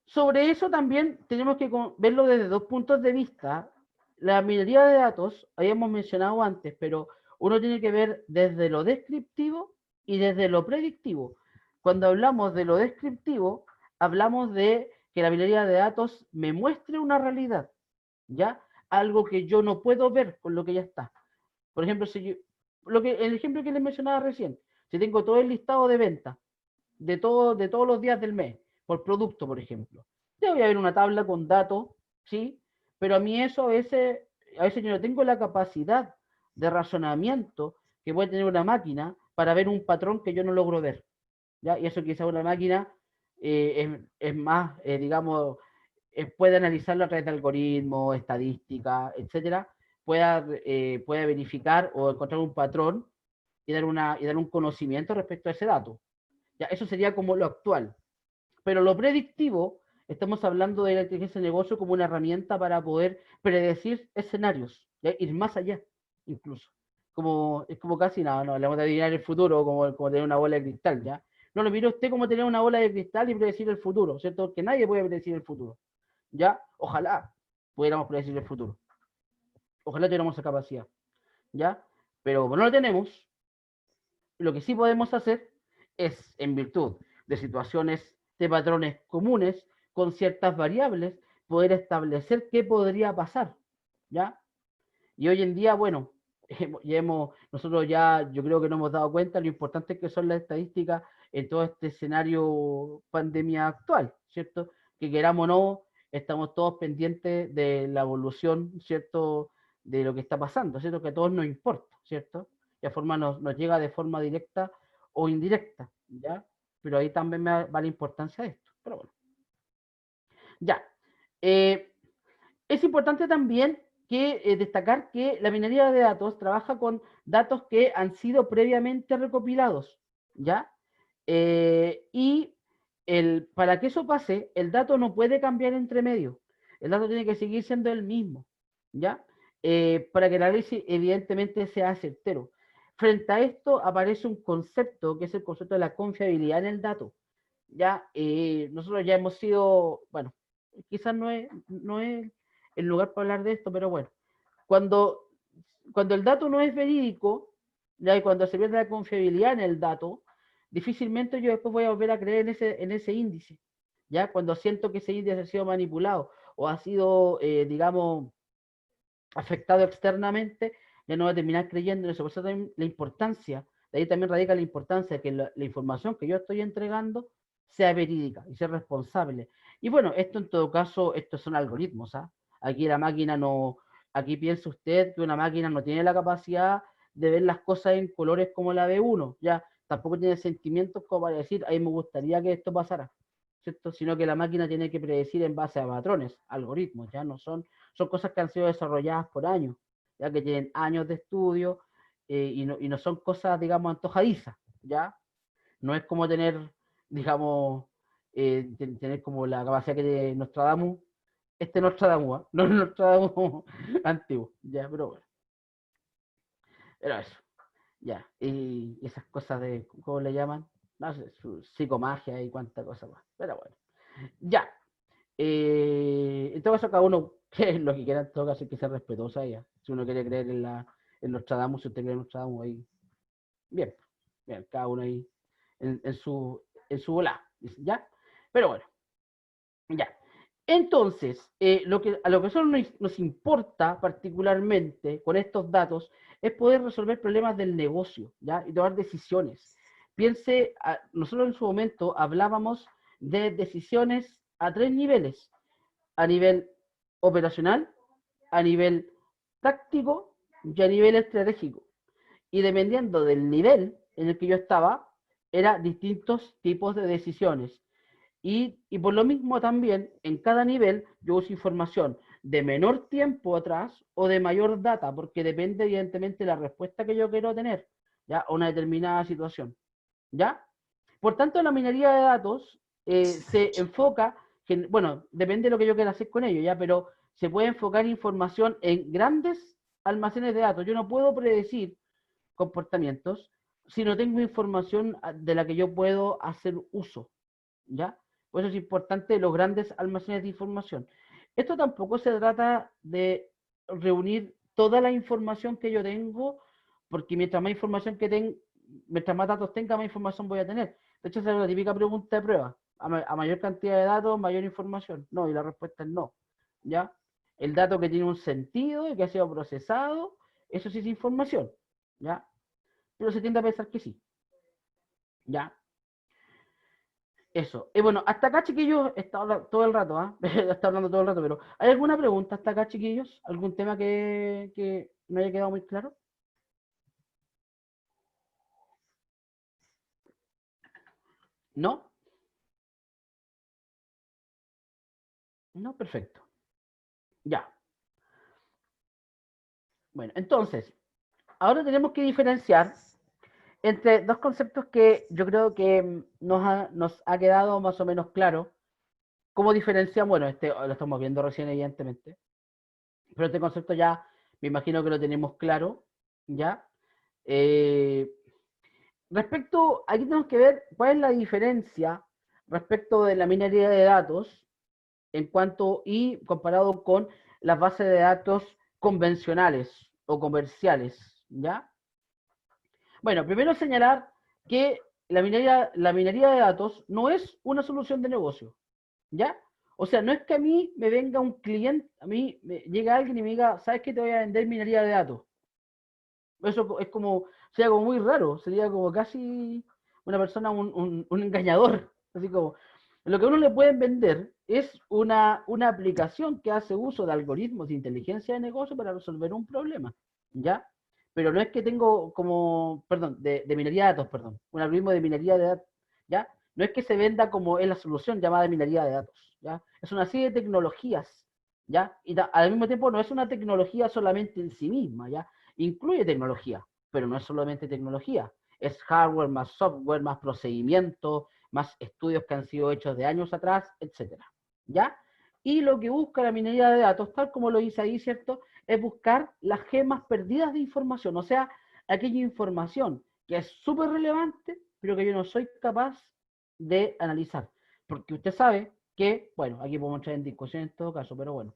Sobre eso también tenemos que verlo desde dos puntos de vista. La minería de datos, habíamos mencionado antes, pero uno tiene que ver desde lo descriptivo y desde lo predictivo. Cuando hablamos de lo descriptivo, hablamos de que la minería de datos me muestre una realidad, ¿ya? Algo que yo no puedo ver con lo que ya está. Por ejemplo, el ejemplo que les mencionaba recién, si tengo todo el listado de ventas de todos los días del mes, por producto, por ejemplo. Ya voy a ver una tabla con datos, ¿sí? Pero a mí eso a veces yo no tengo la capacidad de razonamiento que puede tener una máquina para ver un patrón que yo no logro ver, ¿ya? Y eso quizá una máquina es más, digamos, puede analizarlo a través de algoritmos, estadísticas, etcétera, pueda verificar o encontrar un patrón y dar un conocimiento respecto a ese dato. Ya, eso sería como lo actual. Pero lo predictivo, estamos hablando de la inteligencia de negocio como una herramienta para poder predecir escenarios, ¿ya? Ir más allá, incluso. Es como casi nada, no hablamos de adivinar el futuro, como tener una bola de cristal, ¿ya? No lo mire usted como tener una bola de cristal y predecir el futuro, ¿cierto? Porque nadie puede predecir el futuro, ¿ya? Ojalá pudiéramos predecir el futuro. Ojalá tuviéramos esa capacidad, ¿ya? Pero como no lo tenemos, lo que sí podemos hacer es, en virtud de situaciones de patrones comunes con ciertas variables, poder establecer qué podría pasar, ¿ya? Y hoy en día, bueno, nosotros ya, yo creo que nos hemos dado cuenta lo importante que son las estadísticas en todo este escenario pandemia actual, ¿cierto? Que queramos o no, estamos todos pendientes de la evolución, ¿cierto? De lo que está pasando, ¿cierto? Que a todos nos importa, ¿cierto? De forma nos llega de forma directa o indirecta, ¿ya? Pero ahí también va la importancia de esto, pero bueno. Ya. Es importante también destacar que la minería de datos trabaja con datos que han sido previamente recopilados, ¿ya? Y para que eso pase, el dato no puede cambiar entre medio. El dato tiene que seguir siendo el mismo, ¿ya? Para que el análisis evidentemente sea certero. Frente a esto aparece un concepto, que es el concepto de la confiabilidad en el dato. ¿Ya? Nosotros ya hemos sido, bueno, quizás no es el lugar para hablar de esto, pero bueno, cuando el dato no es verídico, ¿ya? Y cuando se pierde la confiabilidad en el dato, difícilmente yo después voy a volver a creer en ese índice, ¿ya? Cuando siento que ese índice ha sido manipulado o ha sido, digamos, afectado externamente, ya no voy a terminar creyendo en eso. Por eso también la importancia, de ahí también radica la importancia de que la información que yo estoy entregando sea verídica y sea responsable. Y bueno, esto en todo caso, estos son algoritmos, ¿ah? Aquí la máquina no, aquí piensa usted que una máquina no tiene la capacidad de ver las cosas en colores como la ve uno, ya tampoco tiene sentimientos como para decir, ahí me gustaría que esto pasara, ¿cierto? Sino que la máquina tiene que predecir en base a patrones, algoritmos, ya no son cosas que han sido desarrolladas por años, ya que tienen años de estudio, y no son cosas, digamos, antojadizas, ¿ya? No es como tener, digamos, tener como la capacidad que tiene Nostradamus, Nostradamus, ¿eh? No es Nostradamus antiguo, ya, pero bueno. Pero eso, ya. Y esas cosas de, ¿cómo le llaman? No sé, su psicomagia y cuánta cosa más. Pero bueno, ya. En todo caso, cada uno cree lo que quiera, en todo caso hay que ser respetuosa ya. Si uno quiere creer en Nostradamus, si usted cree en Nostradamus, ahí, bien, bien, cada uno ahí en su volá, ¿ya? Pero bueno, ya. Entonces, a lo que a nosotros nos importa particularmente con estos datos es poder resolver problemas del negocio, ¿ya? Y tomar decisiones. Piense, nosotros en su momento hablábamos de decisiones a 3 niveles: a nivel operacional, a nivel táctico y a nivel estratégico. Y dependiendo del nivel en el que yo estaba, eran distintos tipos de decisiones. Y por lo mismo también, en cada nivel, yo uso información de menor tiempo atrás o de mayor data, porque depende evidentemente de la respuesta que yo quiero tener, ¿ya? A una determinada situación, ¿ya? Por tanto, la minería de datos se enfoca, bueno, depende de lo que yo quiera hacer con ello, ¿ya? Pero se puede enfocar información en grandes almacenes de datos. Yo no puedo predecir comportamientos si no tengo información de la que yo puedo hacer uso, ¿ya? Por eso es importante los grandes almacenes de información. Esto tampoco se trata de reunir toda la información que yo tengo, porque mientras más información que tenga, mientras más datos tenga, más información voy a tener. De hecho, esa es la típica pregunta de prueba. A mayor cantidad de datos, mayor información. No, y la respuesta es no, ¿ya? El dato que tiene un sentido y que ha sido procesado, eso sí es información, ¿ya? Pero se tiende a pensar que sí, ¿ya? Eso. Y bueno, hasta acá, chiquillos, he estado todo el rato, ¿ah? Está hablando todo el rato, pero ¿hay alguna pregunta hasta acá, chiquillos? ¿Algún tema que no haya quedado muy claro? ¿No? No, perfecto. Ya. Bueno, entonces, ahora tenemos que diferenciar entre dos conceptos que yo creo que nos ha quedado más o menos claro. ¿Cómo diferencian? Bueno, lo estamos viendo recién, evidentemente. Pero este concepto ya me imagino que lo tenemos claro, ¿ya? Aquí tenemos que ver cuál es la diferencia respecto de la minería de datos en cuanto y comparado con las bases de datos convencionales o comerciales, ¿ya? Bueno, primero señalar que la minería de datos no es una solución de negocio, ¿ya? O sea, no es que a mí me venga un cliente, a mí me llega alguien y me diga, ¿sabes qué? Te voy a vender minería de datos. Eso es como, sería como muy raro, sería como casi una persona, un engañador. Así como, lo que uno le pueden vender es una aplicación que hace uso de algoritmos de inteligencia de negocio para resolver un problema, ¿ya? Pero no es que tengo como, perdón, de minería de datos, perdón, un algoritmo de minería de datos, ¿ya? No es que se venda como es la solución llamada minería de datos, ¿ya? Es una serie de tecnologías, ¿ya? Y al mismo tiempo no es una tecnología solamente en sí misma, ¿ya? Incluye tecnología, pero no es solamente tecnología, es hardware más software, más procedimiento, más estudios que han sido hechos de años atrás, etcétera, ¿ya? Y lo que busca la minería de datos, tal como lo dice ahí, ¿cierto? Es buscar las gemas perdidas de información, o sea, aquella información que es súper relevante, pero que yo no soy capaz de analizar. Porque usted sabe que, bueno, aquí podemos entrar en discusión en todo caso, pero bueno,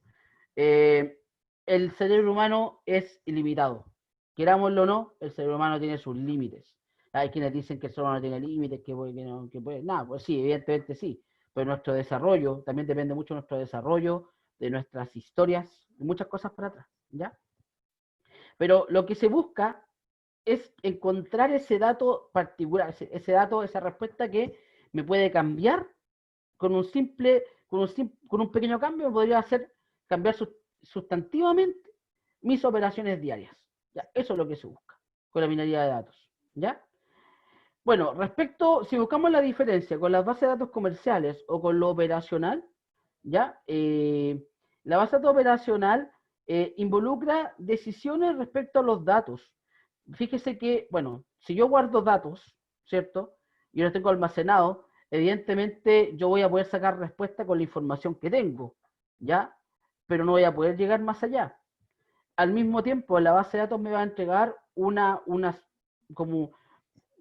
el cerebro humano es ilimitado. Querámoslo o no, el cerebro humano tiene sus límites. Hay quienes dicen que el cerebro humano tiene límites, que no, que puede. Nada, pues sí, evidentemente sí. Pero nuestro desarrollo, también depende mucho de nuestro desarrollo, de nuestras historias, de muchas cosas para atrás, ¿ya? Pero lo que se busca es encontrar ese dato particular, ese dato, esa respuesta que me puede cambiar con un pequeño cambio, me podría hacer cambiar sustantivamente mis operaciones diarias. ¿Ya? Eso es lo que se busca con la minería de datos. ¿Ya? Bueno, si buscamos la diferencia con las bases de datos comerciales o con lo operacional, ¿ya? La base de datos operacional involucra decisiones respecto a los datos. Fíjese que, bueno, si yo guardo datos, ¿cierto? Y los tengo almacenados, evidentemente yo voy a poder sacar respuesta con la información que tengo, ¿ya? Pero no voy a poder llegar más allá. Al mismo tiempo, la base de datos me va a entregar como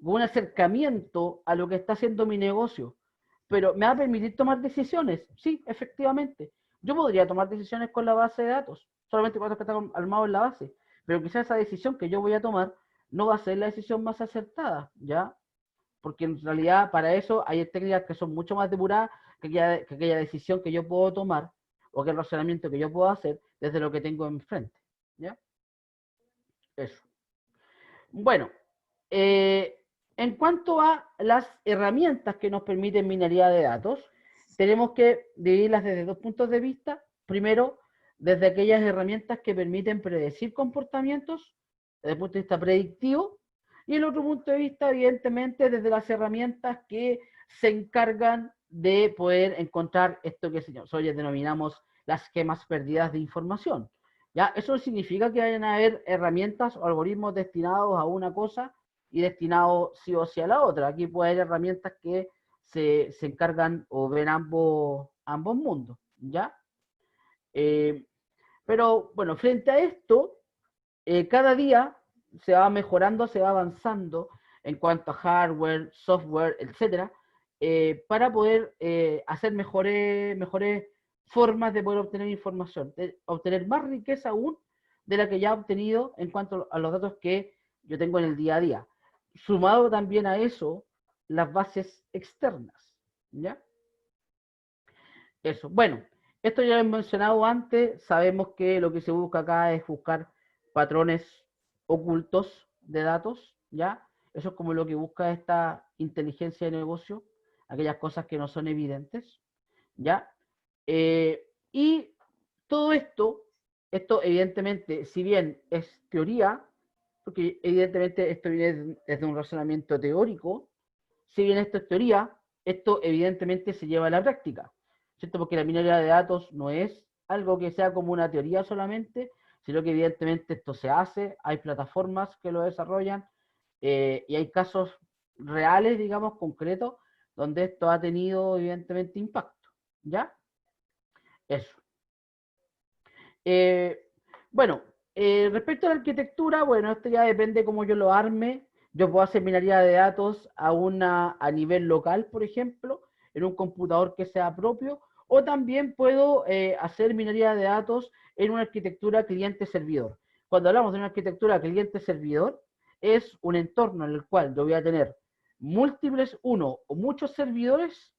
un acercamiento a lo que está haciendo mi negocio, pero me va a permitir tomar decisiones. Sí, efectivamente. Yo podría tomar decisiones con la base de datos, solamente con datos que están armados en la base, pero quizás esa decisión que yo voy a tomar no va a ser la decisión más acertada, ¿ya? Porque en realidad para eso hay técnicas que son mucho más depuradas que aquella decisión que yo puedo tomar o que el razonamiento que yo puedo hacer desde lo que tengo enfrente, ¿ya? Eso. Bueno, en cuanto a las herramientas que nos permiten minería de datos, tenemos que dividirlas desde dos puntos de vista. Primero, desde aquellas herramientas que permiten predecir comportamientos, desde el punto de vista predictivo, y el otro punto de vista, evidentemente, desde las herramientas que se encargan de poder encontrar esto que nosotros denominamos las gemas perdidas de información. ¿Ya? Eso no significa que vayan a haber herramientas o algoritmos destinados a una cosa y destinados sí o sí a la otra. Aquí puede haber herramientas que se encargan o ven ambos mundos, ¿ya? Pero bueno, frente a esto, cada día se va mejorando, se va avanzando en cuanto a hardware, software, etcétera, para poder hacer mejores formas de poder obtener información, de obtener más riqueza aún de la que ya he obtenido en cuanto a los datos que yo tengo en el día a día. Sumado también a eso, las bases externas, ¿ya? Eso. Bueno, esto ya lo he mencionado antes, sabemos que lo que se busca acá es buscar patrones ocultos de datos, ¿ya? Eso es como lo que busca esta inteligencia de negocio, aquellas cosas que no son evidentes, ¿ya? Y todo esto evidentemente, si bien es teoría, porque evidentemente esto viene desde un razonamiento teórico, si bien esto es teoría, esto evidentemente se lleva a la práctica, ¿cierto? Porque la minería de datos no es algo que sea como una teoría solamente, sino que evidentemente esto se hace, hay plataformas que lo desarrollan y hay casos reales, digamos, concretos, donde esto ha tenido evidentemente impacto, ¿ya? Eso. Bueno, respecto a la arquitectura, bueno, esto ya depende cómo yo lo arme. Yo puedo hacer minería de datos a nivel local, por ejemplo, en un computador que sea propio, o también puedo hacer minería de datos en una arquitectura cliente-servidor. Cuando hablamos de una arquitectura cliente-servidor, es un entorno en el cual yo voy a tener múltiples, uno o muchos servidores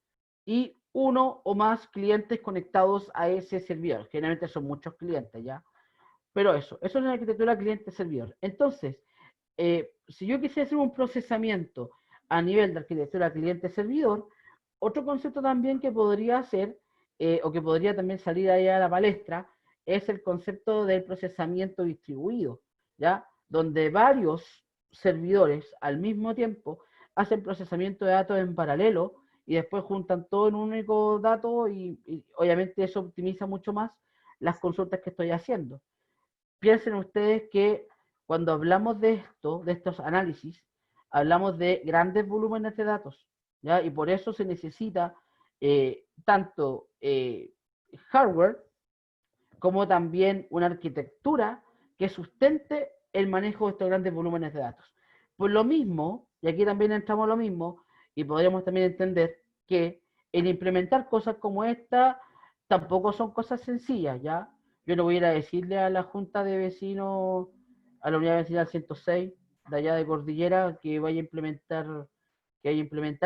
y uno o más clientes conectados a ese servidor. Generalmente son muchos clientes, ¿ya? Pero eso es una arquitectura cliente-servidor. Entonces, si yo quisiera hacer un procesamiento a nivel de arquitectura cliente-servidor, otro concepto también que podría hacer, o que podría también salir ahí a la palestra, es el concepto del procesamiento distribuido, ¿ya? Donde varios servidores al mismo tiempo hacen procesamiento de datos en paralelo y después juntan todo en un único dato y obviamente eso optimiza mucho más las consultas que estoy haciendo. Piensen ustedes que cuando hablamos de esto, de estos análisis, hablamos de grandes volúmenes de datos, ¿ya? Y por eso se necesita tanto hardware como también una arquitectura que sustente el manejo de estos grandes volúmenes de datos. Por lo mismo, y aquí también entramos a lo mismo, y podríamos también entender que el implementar cosas como esta tampoco son cosas sencillas, ¿ya? Yo no voy a ir a decirle a la Junta de Vecinos, a la Unidad Vecinal 106, de allá de Cordillera, que vaya a implementar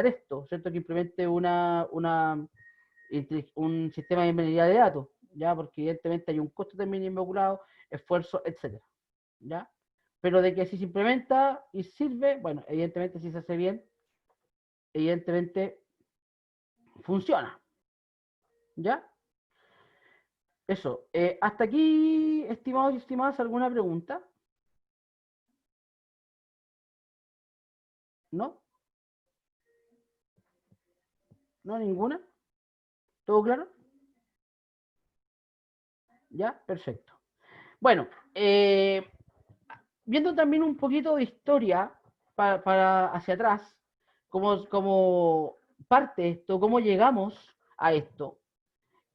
esto, ¿cierto? Que implemente un sistema de ingeniería de datos, ¿ya? Porque evidentemente hay un costo también involucrado, esfuerzo, etcétera, ¿ya? Pero de que si se implementa y sirve, bueno, evidentemente si se hace bien, evidentemente funciona, ¿ya? Eso. Hasta aquí, estimados y estimadas, ¿alguna pregunta? ¿No? ¿No? ¿Ninguna? ¿Todo claro? ¿Ya? Perfecto. Bueno, viendo también un poquito de historia para hacia atrás, como parte esto, cómo llegamos a esto,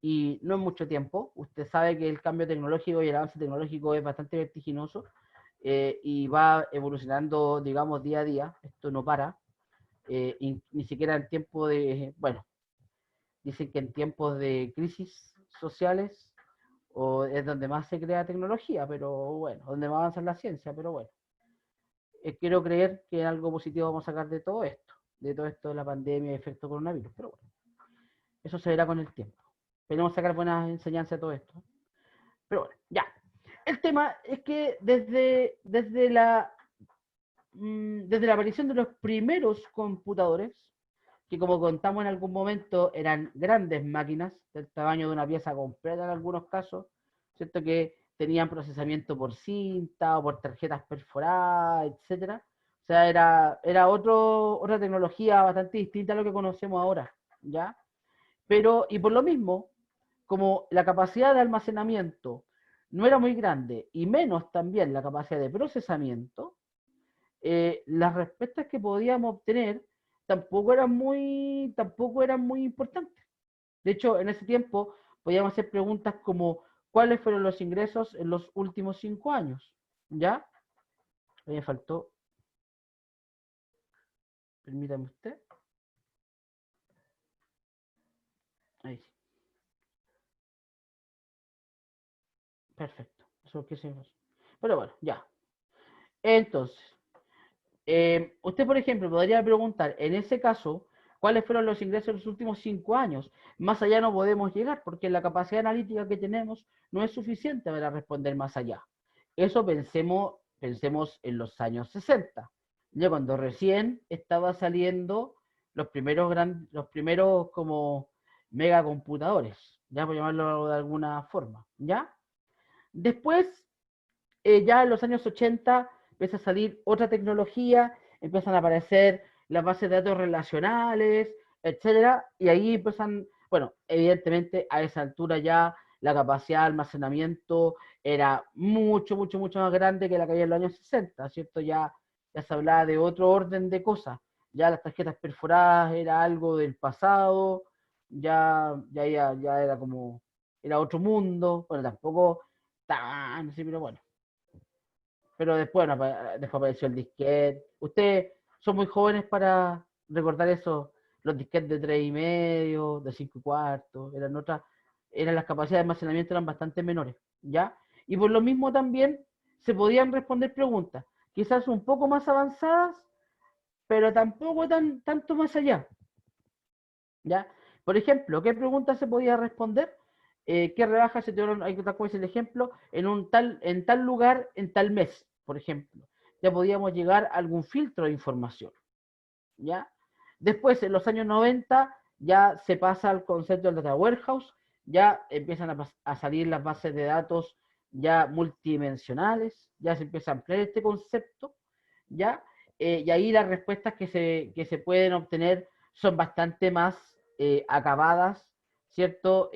y no en mucho tiempo. Usted sabe que el cambio tecnológico y el avance tecnológico es bastante vertiginoso y va evolucionando, digamos, día a día. Esto no para, ni siquiera en tiempo de, bueno, dicen que en tiempos de crisis sociales o es donde más se crea tecnología, pero bueno, donde más avanza la ciencia, pero bueno. Quiero creer que algo positivo vamos a sacar de todo esto de la pandemia y efecto coronavirus, pero bueno, eso se verá con el tiempo. Esperemos sacar buenas enseñanzas de todo esto. Pero bueno, ya. El tema es que desde la aparición de los primeros computadores, que como contamos en algún momento eran grandes máquinas, del tamaño de una pieza completa en algunos casos, ¿cierto? Que tenían procesamiento por cinta o por tarjetas perforadas, etcétera. O sea, era otra tecnología bastante distinta a lo que conocemos ahora, ¿ya? Pero, y por lo mismo, como la capacidad de almacenamiento no era muy grande y menos también la capacidad de procesamiento, las respuestas que podíamos obtener tampoco eran muy importantes. De hecho, en ese tiempo podíamos hacer preguntas como ¿cuáles fueron los ingresos en los últimos 5 años? ¿Ya? Me faltó. Permítame usted. Ahí sí. Perfecto. Eso es lo que hicimos. Pero bueno, ya. Entonces, usted, por ejemplo, podría preguntar, en ese caso, ¿cuáles fueron los ingresos en los últimos 5 años? Más allá no podemos llegar porque la capacidad analítica que tenemos no es suficiente para responder más allá. Eso pensemos en los años 60, ya cuando recién estaba saliendo los primeros como megacomputadores, ya por llamarlo de alguna forma, ¿ya? Después ya en los años 80 empieza a salir otra tecnología, empiezan a aparecer las bases de datos relacionales, etcétera, y ahí empiezan, bueno, evidentemente a esa altura ya la capacidad de almacenamiento era mucho más grande que la que había en los años 60, ¿cierto? Ya se hablaba de otro orden de cosas, ya las tarjetas perforadas era algo del pasado, ya era como, era otro mundo, bueno, tampoco tan, sí, pero bueno. Pero después, bueno, después apareció el disquete. Ustedes son muy jóvenes para recordar eso, los disquetes de 3,5, de 5,25, eran las capacidades de almacenamiento eran bastante menores, ¿ya? Y por lo mismo también se podían responder preguntas, quizás un poco más avanzadas, pero tampoco tanto más allá, ¿ya? Por ejemplo, ¿qué preguntas se podía responder? ¿Qué rebajas se te dieron? Hay que tal el ejemplo, en tal lugar, en tal mes, por ejemplo. Ya podíamos llegar a algún filtro de información, ¿ya? Después, en los años 90, ya se pasa al concepto del data warehouse, ya empiezan a salir las bases de datos ya multidimensionales, ya se empieza a ampliar este concepto, ¿ya? Y ahí las respuestas que se pueden obtener son bastante más acabadas, ¿cierto?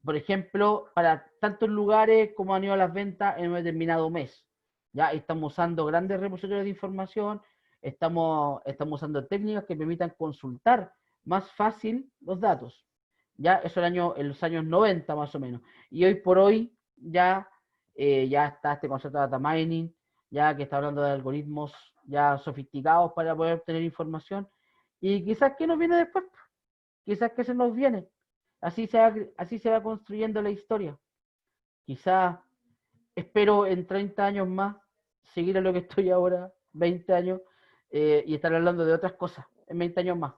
Por ejemplo, para tantos lugares como han ido las ventas en un determinado mes, ¿ya? Estamos usando grandes repositorios de información estamos usando técnicas que permitan consultar más fácil los datos. Ya eso en los años 90 más o menos. Y hoy por hoy ya está este concepto de data mining, ya que está hablando de algoritmos ya sofisticados para poder obtener información. Y quizás, ¿qué nos viene después? Quizás que se nos viene. Así se va construyendo la historia. Quizás espero en 30 años más seguir a lo que estoy ahora, 20 años, y estar hablando de otras cosas en 20 años más.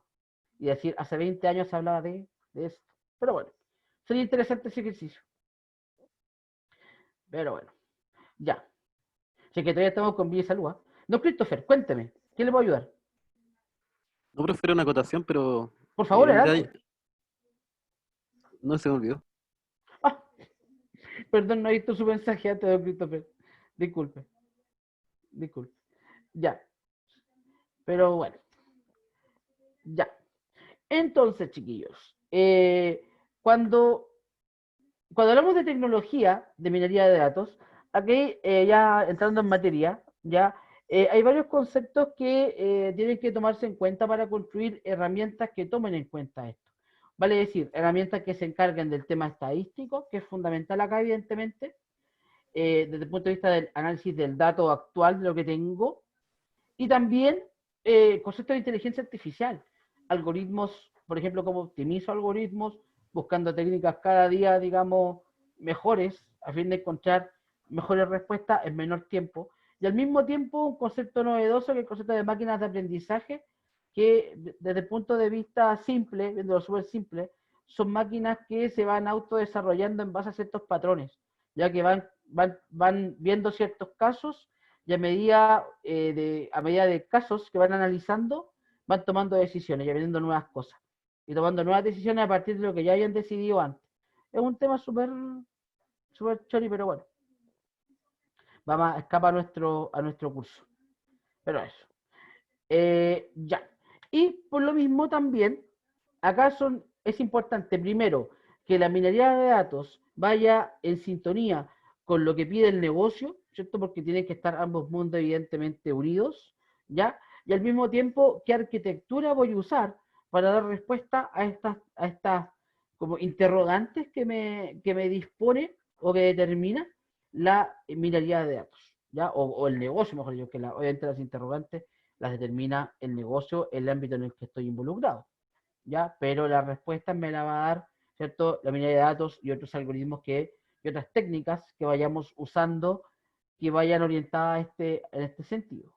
Y decir, hace 20 años se hablaba de esto. Pero bueno, sería interesante ese ejercicio. Pero bueno, ya. Así que todavía estamos con vida y salud. No, Christopher, cuénteme, ¿qué le puedo ayudar? No prefiero una acotación, pero Por favor, adelante. no se me olvidó. Ah, perdón, no he visto su mensaje antes, don Christopher. Disculpe. Ya. Pero bueno. Ya. Entonces, chiquillos, cuando hablamos de tecnología de minería de datos, aquí ya entrando en materia, ya hay varios conceptos que tienen que tomarse en cuenta para construir herramientas que tomen en cuenta esto. Vale decir, herramientas que se encarguen del tema estadístico, que es fundamental acá, evidentemente, desde el punto de vista del análisis del dato actual de lo que tengo, y también conceptos de inteligencia artificial, algoritmos, por ejemplo, cómo optimizo algoritmos, buscando técnicas cada día, digamos, mejores, a fin de encontrar mejores respuestas en menor tiempo. Y al mismo tiempo, un concepto novedoso, que es el concepto de máquinas de aprendizaje, que desde el punto de vista simple, viéndolo súper simple, son máquinas que se van autodesarrollando en base a ciertos patrones, ya que van viendo ciertos casos y a medida de casos que van analizando, van tomando decisiones y aprendiendo nuevas cosas. Y tomando nuevas decisiones a partir de lo que ya hayan decidido antes. Es un tema súper chori, pero bueno. Vamos a escapar a nuestro curso. Pero eso. Ya. Y por lo mismo también, acá es importante, primero, que la minería de datos vaya en sintonía con lo que pide el negocio, ¿cierto? Porque tienen que estar ambos mundos evidentemente unidos, ¿ya? Y al mismo tiempo, ¿qué arquitectura voy a usar para dar respuesta a estas como interrogantes que me dispone o que determina la minería de datos, ¿ya? O el negocio, mejor dicho, que obviamente las interrogantes las determina el negocio, el ámbito en el que estoy involucrado, ¿ya? Pero la respuesta me la va a dar, ¿cierto?, la minería de datos y otros algoritmos y otras técnicas que vayamos usando que vayan orientadas en este sentido,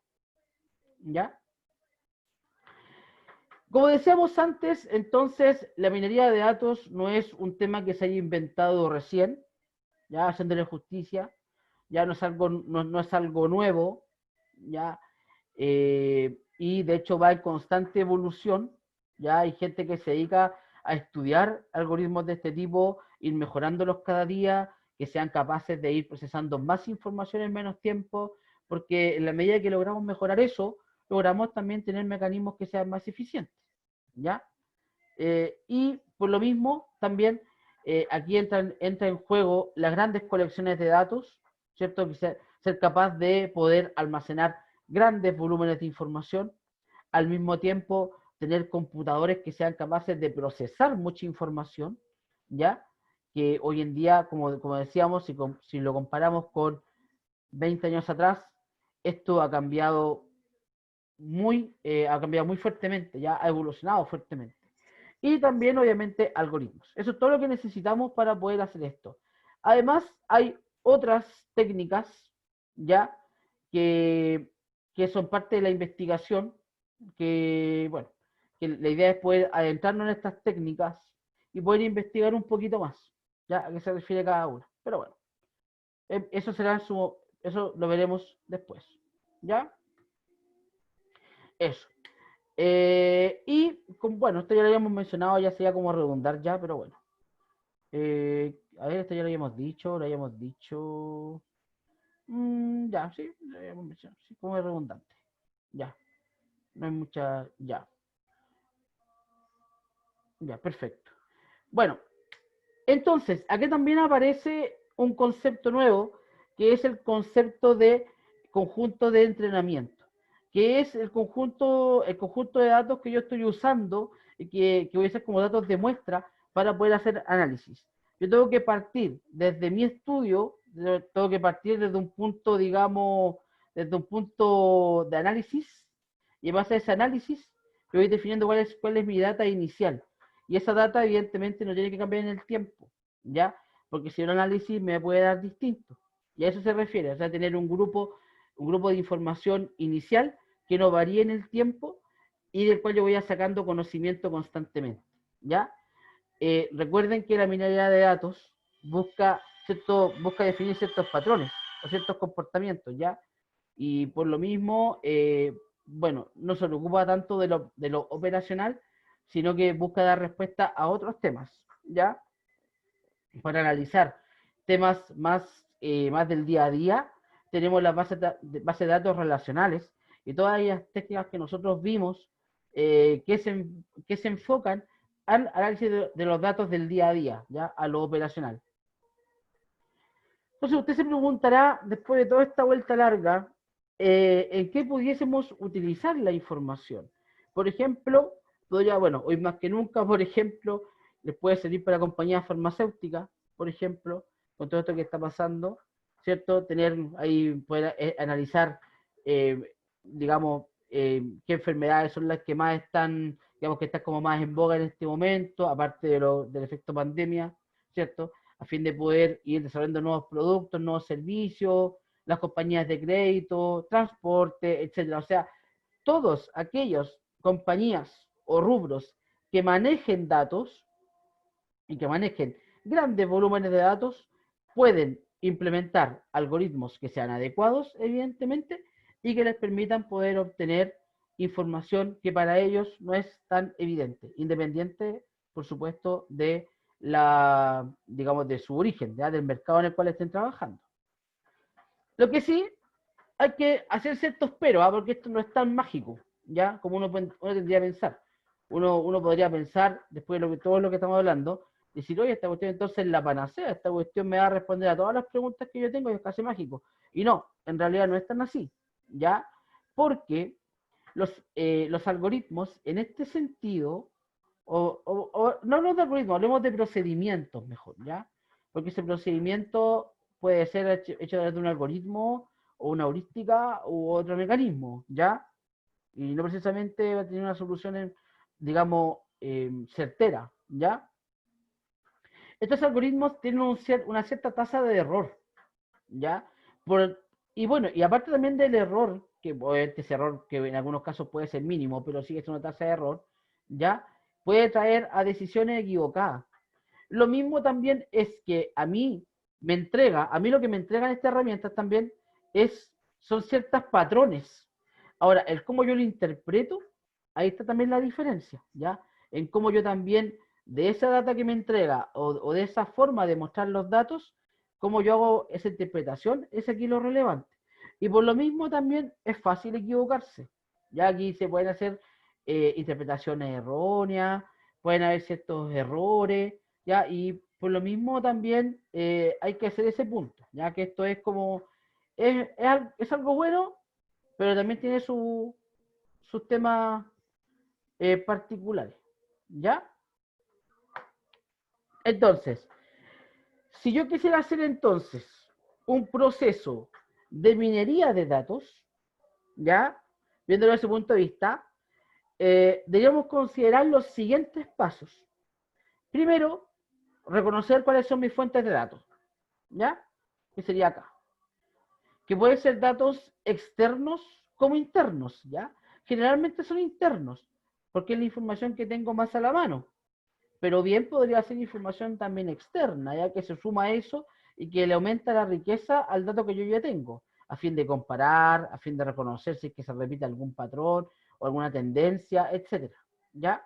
¿ya? Como decíamos antes, entonces, la minería de datos no es un tema que se haya inventado recién, ya haciéndole justicia, ya no es algo nuevo, ya, y de hecho va en constante evolución, ya hay gente que se dedica a estudiar algoritmos de este tipo, ir mejorándolos cada día, que sean capaces de ir procesando más información en menos tiempo, porque en la medida que logramos mejorar eso, logramos también tener mecanismos que sean más eficientes, ¿ya? Y por lo mismo, también aquí entra en juego las grandes colecciones de datos, ¿cierto? Que ser capaz de poder almacenar grandes volúmenes de información, al mismo tiempo tener computadores que sean capaces de procesar mucha información, ¿ya? Que hoy en día, como decíamos, si lo comparamos con 20 años atrás, esto ha cambiado muy fuertemente, ya ha evolucionado fuertemente. Y también, obviamente, algoritmos. Eso es todo lo que necesitamos para poder hacer esto. Además, hay otras técnicas, ya, que son parte de la investigación, que la idea es poder adentrarnos en estas técnicas y poder investigar un poquito más, ya, a qué se refiere cada una. Pero bueno, eso lo veremos después, ¿ya? Eso. Bueno, esto ya lo habíamos mencionado, ya sería como redundar ya, pero bueno. A ver, esto ya lo habíamos dicho, ya, sí, lo habíamos mencionado, sí, como es redundante. Ya, no hay mucha, ya, perfecto. Bueno, entonces, aquí también aparece un concepto nuevo, que es el concepto de conjunto de entrenamiento. que es el conjunto de datos que yo estoy usando y que voy a hacer como datos de muestra para poder hacer análisis. Yo tengo que partir desde mi estudio, tengo que partir desde un punto, digamos, desde un punto de análisis, y en base a ese análisis, yo voy definiendo cuál es mi data inicial. Y esa data, evidentemente, no tiene que cambiar en el tiempo, ¿ya? Porque si el análisis me puede dar distinto. Y a eso se refiere, o sea, tener un grupo de información inicial que no varíe en el tiempo y del cual yo voy sacando conocimiento constantemente, ¿ya? Recuerden que la minería de datos busca definir ciertos patrones o ciertos comportamientos, ¿ya? Y por lo mismo, bueno, no se preocupa tanto de lo operacional, sino que busca dar respuesta a otros temas, ¿ya? Para analizar temas más del día a día, tenemos las bases de datos relacionales y todas las técnicas que nosotros vimos que se enfocan al análisis de los datos del día a día, ¿ya? A lo operacional. Entonces usted se preguntará, después de toda esta vuelta larga, en qué pudiésemos utilizar la información. Por ejemplo, bueno, hoy más que nunca, por ejemplo, les puede servir para compañías farmacéuticas, por ejemplo, con todo esto que está pasando, ¿cierto? Tener ahí, poder analizar, digamos, qué enfermedades son las que más están, digamos, que están como más en boga en este momento, aparte del efecto pandemia, ¿cierto? A fin de poder ir desarrollando nuevos productos, nuevos servicios, las compañías de crédito, transporte, etcétera. O sea, todos aquellos compañías o rubros que manejen datos y que manejen grandes volúmenes de datos pueden implementar algoritmos que sean adecuados, evidentemente, y que les permitan poder obtener información que para ellos no es tan evidente, independiente, por supuesto, de digamos, de su origen, ¿ya? Del mercado en el cual estén trabajando. Lo que sí, hay que hacer ciertos peros, porque esto no es tan mágico, ¿ya? Como uno tendría que pensar. Uno podría pensar, después de todo lo que estamos hablando, decir, oye, esta cuestión entonces es la panacea, esta cuestión me va a responder a todas las preguntas que yo tengo y es casi mágico. Y no, en realidad no es tan así, ¿ya? Porque los algoritmos, en este sentido, no hablemos de algoritmos, hablemos de procedimientos mejor, ¿ya? Porque ese procedimiento puede ser hecho a través de un algoritmo o una heurística u otro mecanismo, ¿ya? Y no precisamente va a tener una solución, digamos, certera, ¿ya? Estos algoritmos tienen una cierta tasa de error, ¿ya? Y bueno, y aparte también del error, que obviamente ese error que en algunos casos puede ser mínimo, pero sigue siendo una tasa de error, ¿ya? Puede traer a decisiones equivocadas. Lo mismo también es que a mí lo que me entregan estas herramientas también son ciertos patrones. Ahora, el cómo yo lo interpreto, ahí está también la diferencia, ¿ya? En cómo yo también, de esa data que me entrega o de esa forma de mostrar los datos, cómo yo hago esa interpretación, es aquí lo relevante. Y por lo mismo también es fácil equivocarse. Ya aquí se pueden hacer interpretaciones erróneas, pueden haber ciertos errores, ¿ya? Y por lo mismo también hay que hacer ese punto, ya que esto es como, es algo bueno, pero también tiene sus temas particulares, ¿ya? Entonces, si yo quisiera hacer entonces un proceso de minería de datos, ¿ya? Viéndolo desde ese punto de vista, deberíamos considerar los siguientes pasos. Primero, reconocer cuáles son mis fuentes de datos, ¿ya? Que sería acá. Que pueden ser datos externos como internos, ¿ya? Generalmente son internos, porque es la información que tengo más a la mano. Pero bien podría ser información también externa, ya que se suma a eso y que le aumenta la riqueza al dato que yo ya tengo, a fin de comparar, a fin de reconocer si es que se repite algún patrón o alguna tendencia, etcétera, ¿ya?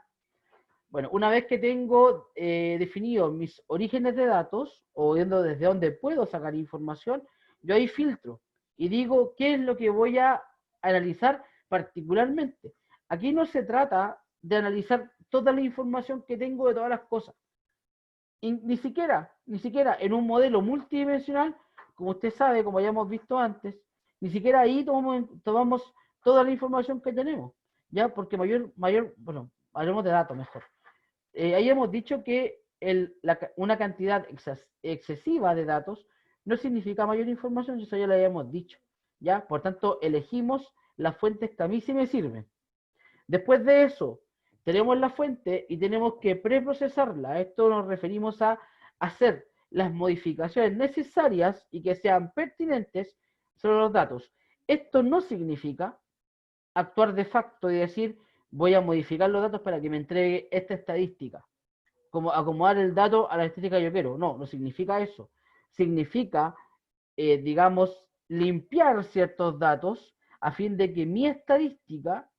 Bueno, una vez que tengo definido mis orígenes de datos, o viendo desde dónde puedo sacar información, yo ahí filtro y digo qué es lo que voy a analizar particularmente. Aquí no se trata de analizar toda la información que tengo de todas las cosas. Y ni siquiera en un modelo multidimensional, como usted sabe, como ya hemos visto antes, ni siquiera ahí tomamos toda la información que tenemos, ¿ya? Porque bueno, hablemos de datos mejor. Ahí hemos dicho que una cantidad excesiva de datos no significa mayor información, eso ya lo habíamos dicho, ¿ya? Por tanto, elegimos las fuentes que a mí sí me sirven. Después de eso, tenemos la fuente y tenemos que preprocesarla. A esto nos referimos a hacer las modificaciones necesarias y que sean pertinentes sobre los datos. Esto no significa actuar de facto y decir, voy a modificar los datos para que me entregue esta estadística. Como acomodar el dato a la estadística que yo quiero. No, no significa eso. Significa, digamos, limpiar ciertos datos a fin de que mi estadística,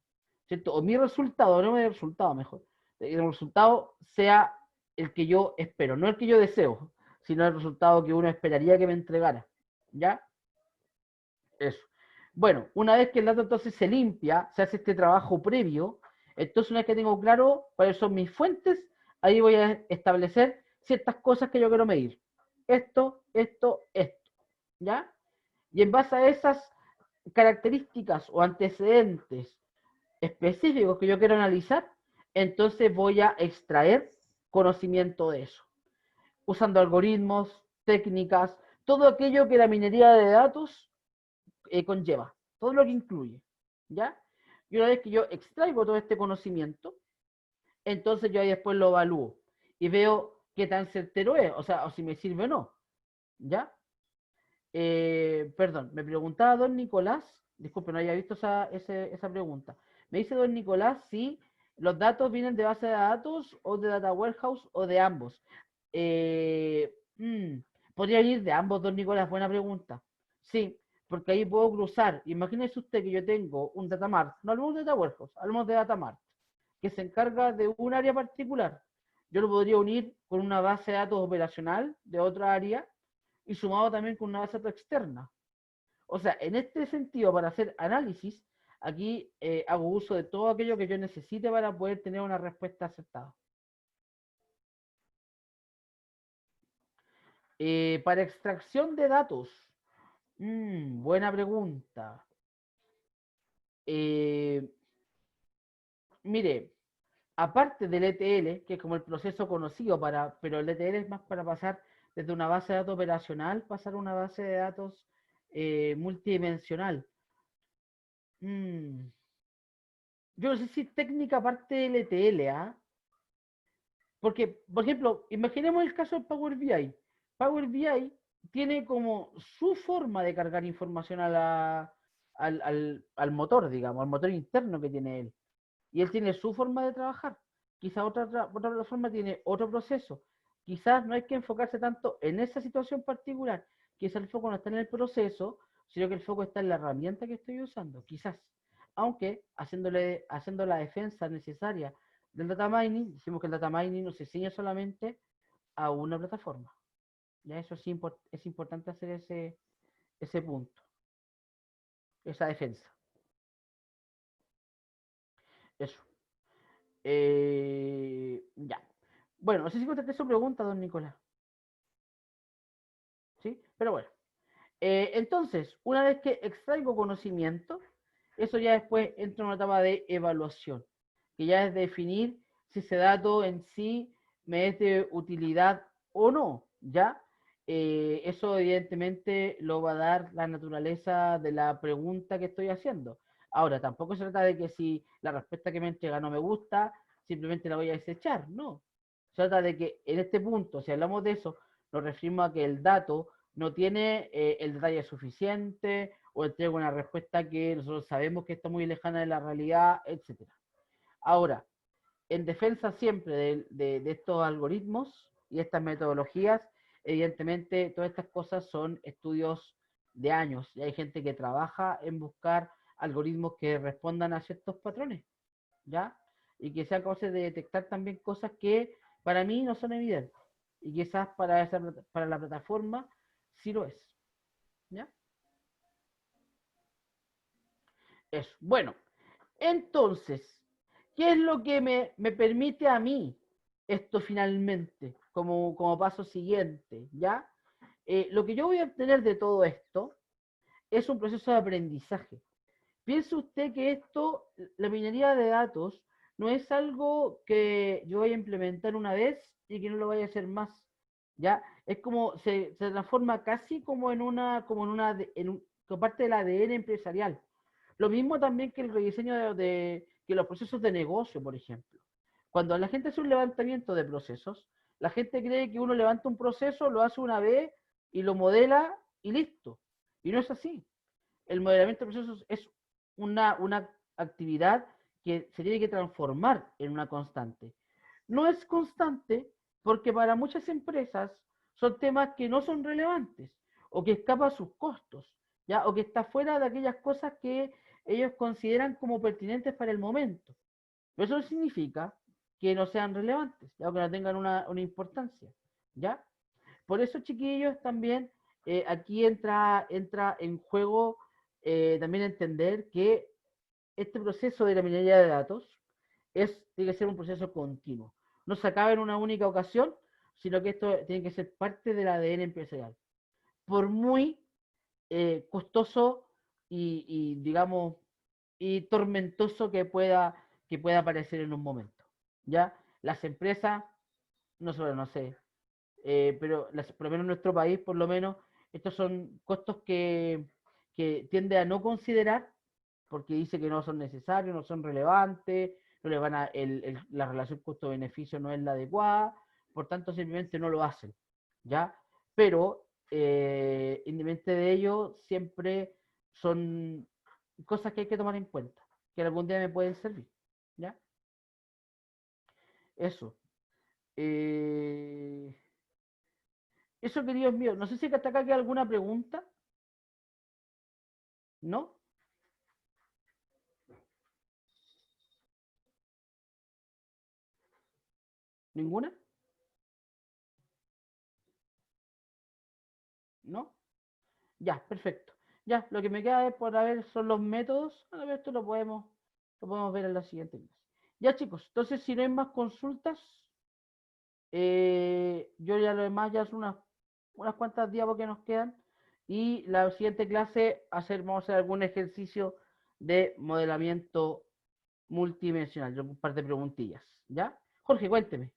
¿cierto? O mi resultado, no mi resultado mejor, el resultado sea el que yo espero, no el que yo deseo, sino el resultado que uno esperaría que me entregara. ¿Ya? Eso. Bueno, una vez que el dato entonces se limpia, se hace este trabajo previo, entonces una vez que tengo claro cuáles son mis fuentes, ahí voy a establecer ciertas cosas que yo quiero medir. Esto, ¿ya? Y en base a esas características o antecedentes específicos que yo quiero analizar, entonces voy a extraer conocimiento de eso, usando algoritmos, técnicas, todo aquello que la minería de datos conlleva, todo lo que incluye, ¿ya? Y una vez que yo extraigo todo este conocimiento, entonces yo ahí después lo evalúo y veo qué tan certero es, o sea, o si me sirve o no, ¿ya? Perdón, me preguntaba don Nicolás, disculpe, no había visto esa pregunta. Me dice don Nicolás si los datos vienen de base de datos o de data warehouse o de ambos. Podría venir de ambos, don Nicolás, buena pregunta. Sí, porque ahí puedo cruzar. Imagínese usted que yo tengo un data mart, no hablamos de data warehouse, hablamos de data mart, que se encarga de un área particular. Yo lo podría unir con una base de datos operacional de otra área y sumado también con una base de datos externa. O sea, en este sentido, para hacer análisis, aquí hago uso de todo aquello que yo necesite para poder tener una respuesta acertada. Para extracción de datos, buena pregunta. Mire, aparte del ETL, que es como el proceso conocido pero el ETL es más para pasar desde una base de datos operacional, pasar a una base de datos multidimensional. Yo no sé si técnica aparte del ETL, ¿ah? Porque, por ejemplo, imaginemos el caso de Power BI. Power BI tiene como su forma de cargar información al motor, digamos, al motor interno que tiene él. Y él tiene su forma de trabajar. Quizás otra plataforma tiene otro proceso. Quizás no hay que enfocarse tanto en esa situación particular. Quizás el foco no está en el proceso, sino que el foco está en la herramienta que estoy usando. Quizás. Aunque haciendo la defensa necesaria del data mining, decimos que el data mining no se ciñe solamente a una plataforma. Ya eso sí es importante hacer ese punto, esa defensa. Eso. Ya. Bueno, no sé si contesté su pregunta, don Nicolás. ¿Sí? Pero bueno. Entonces, una vez que extraigo conocimiento, eso ya después entra en una etapa de evaluación, que ya es definir si ese dato en sí me es de utilidad o no, ¿ya? Eso evidentemente lo va a dar la naturaleza de la pregunta que estoy haciendo. Ahora, tampoco se trata de que si la respuesta que me entrega no me gusta, simplemente la voy a desechar, no. Se trata de que en este punto, si hablamos de eso, nos referimos a que el dato no tiene el detalle suficiente o entrega una respuesta que nosotros sabemos que está muy lejana de la realidad, etc. Ahora, en defensa siempre de estos algoritmos y estas metodologías, evidentemente todas estas cosas son estudios de años y hay gente que trabaja en buscar algoritmos que respondan a ciertos patrones, ¿ya? Y que sean capaces de detectar también cosas que para mí no son evidentes y quizás para la plataforma sí lo es, ¿ya? Eso. Bueno, entonces, ¿qué es lo que me permite a mí esto finalmente, como paso siguiente, ¿ya? Lo que yo voy a obtener de todo esto es un proceso de aprendizaje, piense usted que esto, la minería de datos, no es algo que yo vaya a implementar una vez y que no lo vaya a hacer más. ¿Ya? Es como, se transforma casi como como parte del ADN empresarial. Lo mismo también que el rediseño que los procesos de negocio, por ejemplo. Cuando la gente hace un levantamiento de procesos, la gente cree que uno levanta un proceso, lo hace una vez y lo modela y listo. Y no es así. El modelamiento de procesos es una actividad que se tiene que transformar en una constante. No es constante porque para muchas empresas son temas que no son relevantes o que escapan a sus costos, ¿ya? O que está fuera de aquellas cosas que ellos consideran como pertinentes para el momento. Pero eso no significa que no sean relevantes, ¿ya? O que no tengan una importancia, ¿ya? Por eso, chiquillos, también aquí entra en juego también entender que este proceso de la minería de datos tiene que ser un proceso continuo. No se acaba en una única ocasión, sino que esto tiene que ser parte del ADN empresarial. Por muy costoso digamos, y tormentoso que pueda parecer en un momento. ¿Ya? Las empresas, no solo, no sé, pero por lo menos en nuestro país, por lo menos, estos son costos que tiende a no considerar porque dice que no son necesarios, no son relevantes, no le van a, la relación costo-beneficio no es la adecuada, por tanto simplemente no lo hacen, ¿ya? Pero, independientemente de ello, siempre son cosas que hay que tomar en cuenta, que algún día me pueden servir, ¿ya? Eso. Eso, queridos míos. No sé si hasta acá queda alguna pregunta. ¿No? ¿Ninguna? ¿No? Ya, perfecto. Ya, lo que me queda es por ver son los métodos. A ver, esto lo podemos ver en la siguiente clase. Ya, chicos, entonces si no hay más consultas, yo ya lo demás ya son unas cuantas diapos que nos quedan. Y la siguiente clase vamos a hacer algún ejercicio de modelamiento multidimensional, yo un par de preguntillas. ¿Ya? Jorge, cuénteme.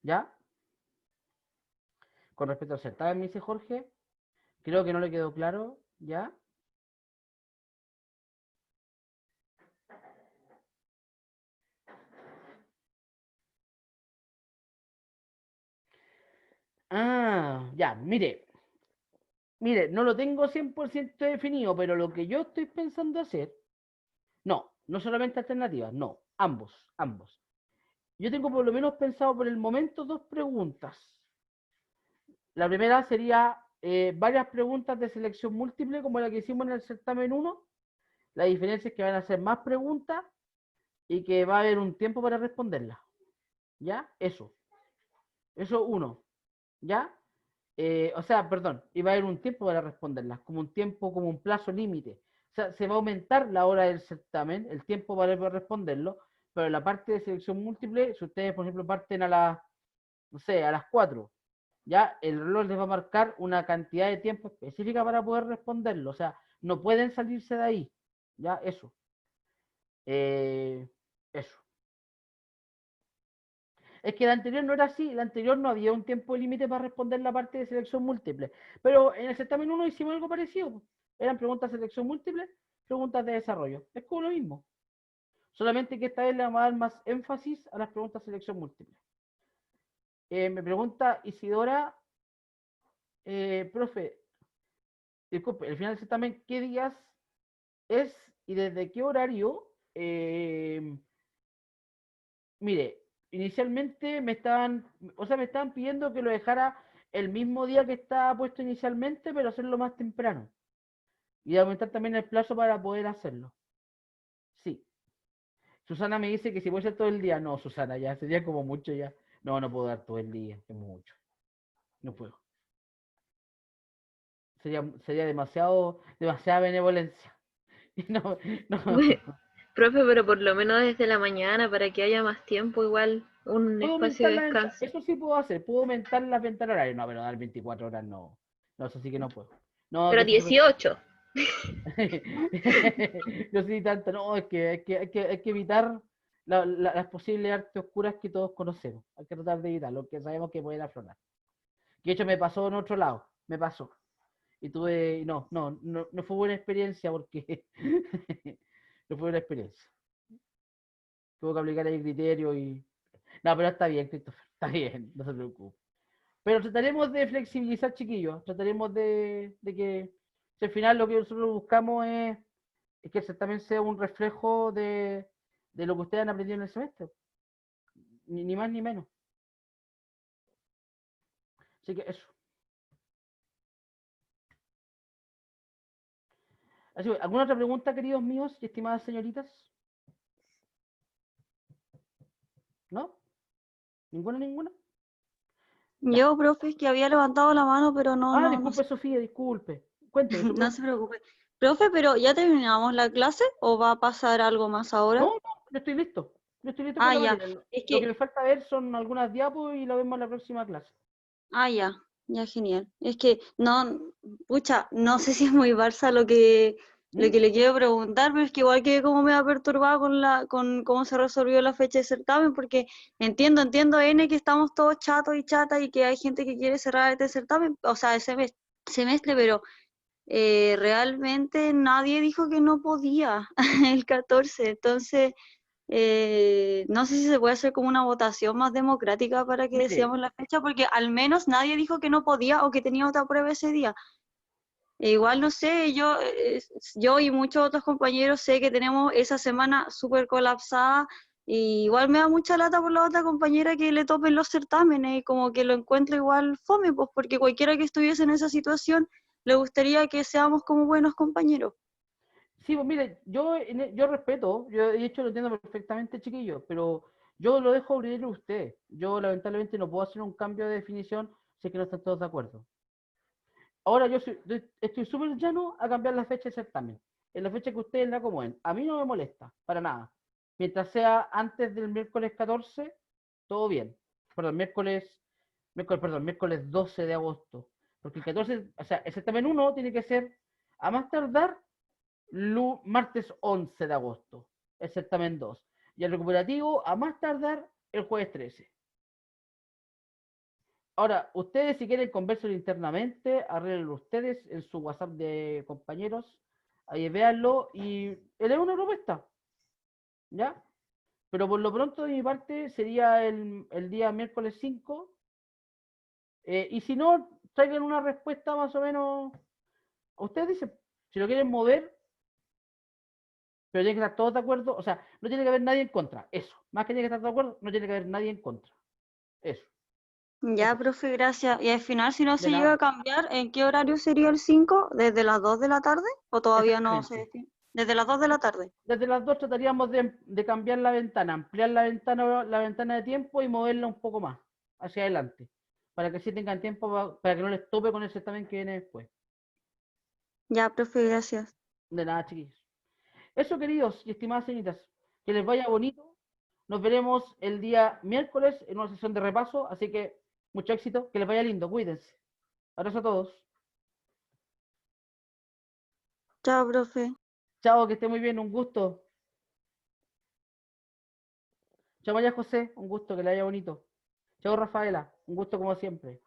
¿Ya? Con respecto al certamen, me dice Jorge, creo que no le quedó claro. ¿Ya? Ah, ya, mire, no lo tengo 100% definido, pero lo que yo estoy pensando hacer, no solamente alternativas, no, ambos. Yo tengo por lo menos pensado por el momento dos preguntas. La primera sería varias preguntas de selección múltiple, como la que hicimos en el certamen 1. La diferencia es que van a ser más preguntas y que va a haber un tiempo para responderlas. ¿Ya? Eso uno. ¿Ya? O sea, perdón, y va a haber un tiempo para responderlas, como un plazo límite. O sea, se va a aumentar la hora del certamen, el tiempo para poder responderlo, pero en la parte de selección múltiple, si ustedes, por ejemplo, parten no sé, a las 4, ya el reloj les va a marcar una cantidad de tiempo específica para poder responderlo. O sea, no pueden salirse de ahí. Ya, eso. Eso. Es que el anterior no era así, el anterior no había un tiempo límite para responder la parte de selección múltiple. Pero en el certamen 1 hicimos algo parecido. Eran preguntas de selección múltiple, preguntas de desarrollo. Es como lo mismo. Solamente que esta vez le vamos a dar más énfasis a las preguntas de selección múltiple. Me pregunta Isidora, profe, disculpe, el final del certamen, ¿qué días es y desde qué horario? Mire, inicialmente me estaban pidiendo que lo dejara el mismo día que estaba puesto inicialmente, pero hacerlo más temprano. Y aumentar también el plazo para poder hacerlo. Sí. Susana me dice que si puede ser todo el día. No, Susana, ya sería como mucho ya. No puedo dar todo el día, es mucho. No puedo. Sería demasiada benevolencia. No, no. Profe, pero por lo menos desde la mañana para que haya más tiempo, igual un Puedo espacio aumentar de descanso. eso sí puedo hacer, puedo aumentar las ventanas horarias. No, pero dar 24 horas no. No, eso sí que no puedo. No, Pero que estoy 18. Yo sí tanto, no, es que hay que evitar las posibles artes oscuras que todos conocemos. Hay que tratar de evitar lo que sabemos que pueden aflorar. Que de hecho me pasó en otro lado, me pasó. Y tuve, no fue buena experiencia porque no fue buena experiencia. Tuve que aplicar el criterio y. No, pero está bien, Christopher, está bien, no se preocupe. Pero trataremos de flexibilizar, chiquillos. Trataremos de que si al final lo que nosotros buscamos es que el certamen sea un reflejo de lo que ustedes han aprendido en el semestre. Ni más ni menos. Así que eso. Así que, ¿alguna otra pregunta, queridos míos y estimadas señoritas? ¿No? ¿Ninguna? Ya. Yo, profe, es que había levantado la mano, pero no Disculpe, Sofía, disculpe. Cuénteme, ¿qué no se pregunta? preocupe. Profe, pero ¿ya terminamos la clase o va a pasar algo más ahora? No, yo estoy listo. Yo estoy listo con Ah, la ya. materia. Es Lo que que, me falta ver son algunas diapos y lo vemos en la próxima clase. ya, genial. Es que no, pucha, no sé si es muy Barça lo ¿Mm? que le quiero preguntar, pero es que igual que como me ha perturbado con cómo se resolvió la fecha de certamen, porque entiendo, N, que estamos todos chatos y chatas y que hay gente que quiere cerrar este certamen, o sea, ese semestre, pero realmente nadie dijo que no podía el 14, entonces no sé si se puede hacer como una votación más democrática para que Mire, decíamos la fecha, porque al menos nadie dijo que no podía o que tenía otra prueba ese día. E igual no sé, yo y muchos otros compañeros sé que tenemos esa semana súper colapsada, y igual me da mucha lata por la otra compañera que le topen los certámenes, y como que lo encuentro igual fome, pues porque cualquiera que estuviese en esa situación le gustaría que seamos como buenos compañeros. sí, pues mire, yo respeto, yo de hecho lo entiendo perfectamente, chiquillos, pero yo lo dejo abrir a usted. Yo lamentablemente no puedo hacer un cambio de definición si es que no están todos de acuerdo. Ahora estoy súper llano a cambiar la fecha de certamen. En la fecha que ustedes la acomoden. A mí no me molesta, para nada. Mientras sea antes del miércoles 14, todo bien. Perdón, miércoles 12 de agosto. Porque el 14, o sea, el certamen 1 tiene que ser a más tardar martes 11 de agosto. El certamen 2. Y el recuperativo a más tardar el jueves 13. Ahora, ustedes si quieren conversen internamente, arreglenlo ustedes en su WhatsApp de compañeros, ahí véanlo y eleven una propuesta, ¿ya? Pero por lo pronto de mi parte sería el día miércoles 5, y si no, traigan una respuesta más o menos, ustedes dicen, si lo quieren mover, pero tienen que estar todos de acuerdo, o sea, no tiene que haber nadie en contra, eso, más que tiene que estar de acuerdo, no tiene que haber nadie en contra, eso, Ya, eso, profe, gracias. Y al final, si no de se llega a nada, cambiar, ¿en qué horario sería el 5? ¿Desde las 2 de la tarde? ¿O todavía no se exactamente. define? Desde las 2 de la tarde. Desde las dos trataríamos de cambiar la ventana, ampliar la ventana de tiempo y moverla un poco más hacia adelante, para que sí tengan tiempo para que no les tope con el certamen que viene después. Ya, profe, gracias. De nada, chiquillos. Eso, queridos y estimadas señoritas, que les vaya bonito. Nos veremos el día miércoles en una sesión de repaso, así que mucho éxito, que les vaya lindo, cuídense. Abrazo a todos. Chao, profe. Chao, que esté muy bien, un gusto. Chao, María José, un gusto, que le vaya bonito. Chao, Rafaela, un gusto como siempre.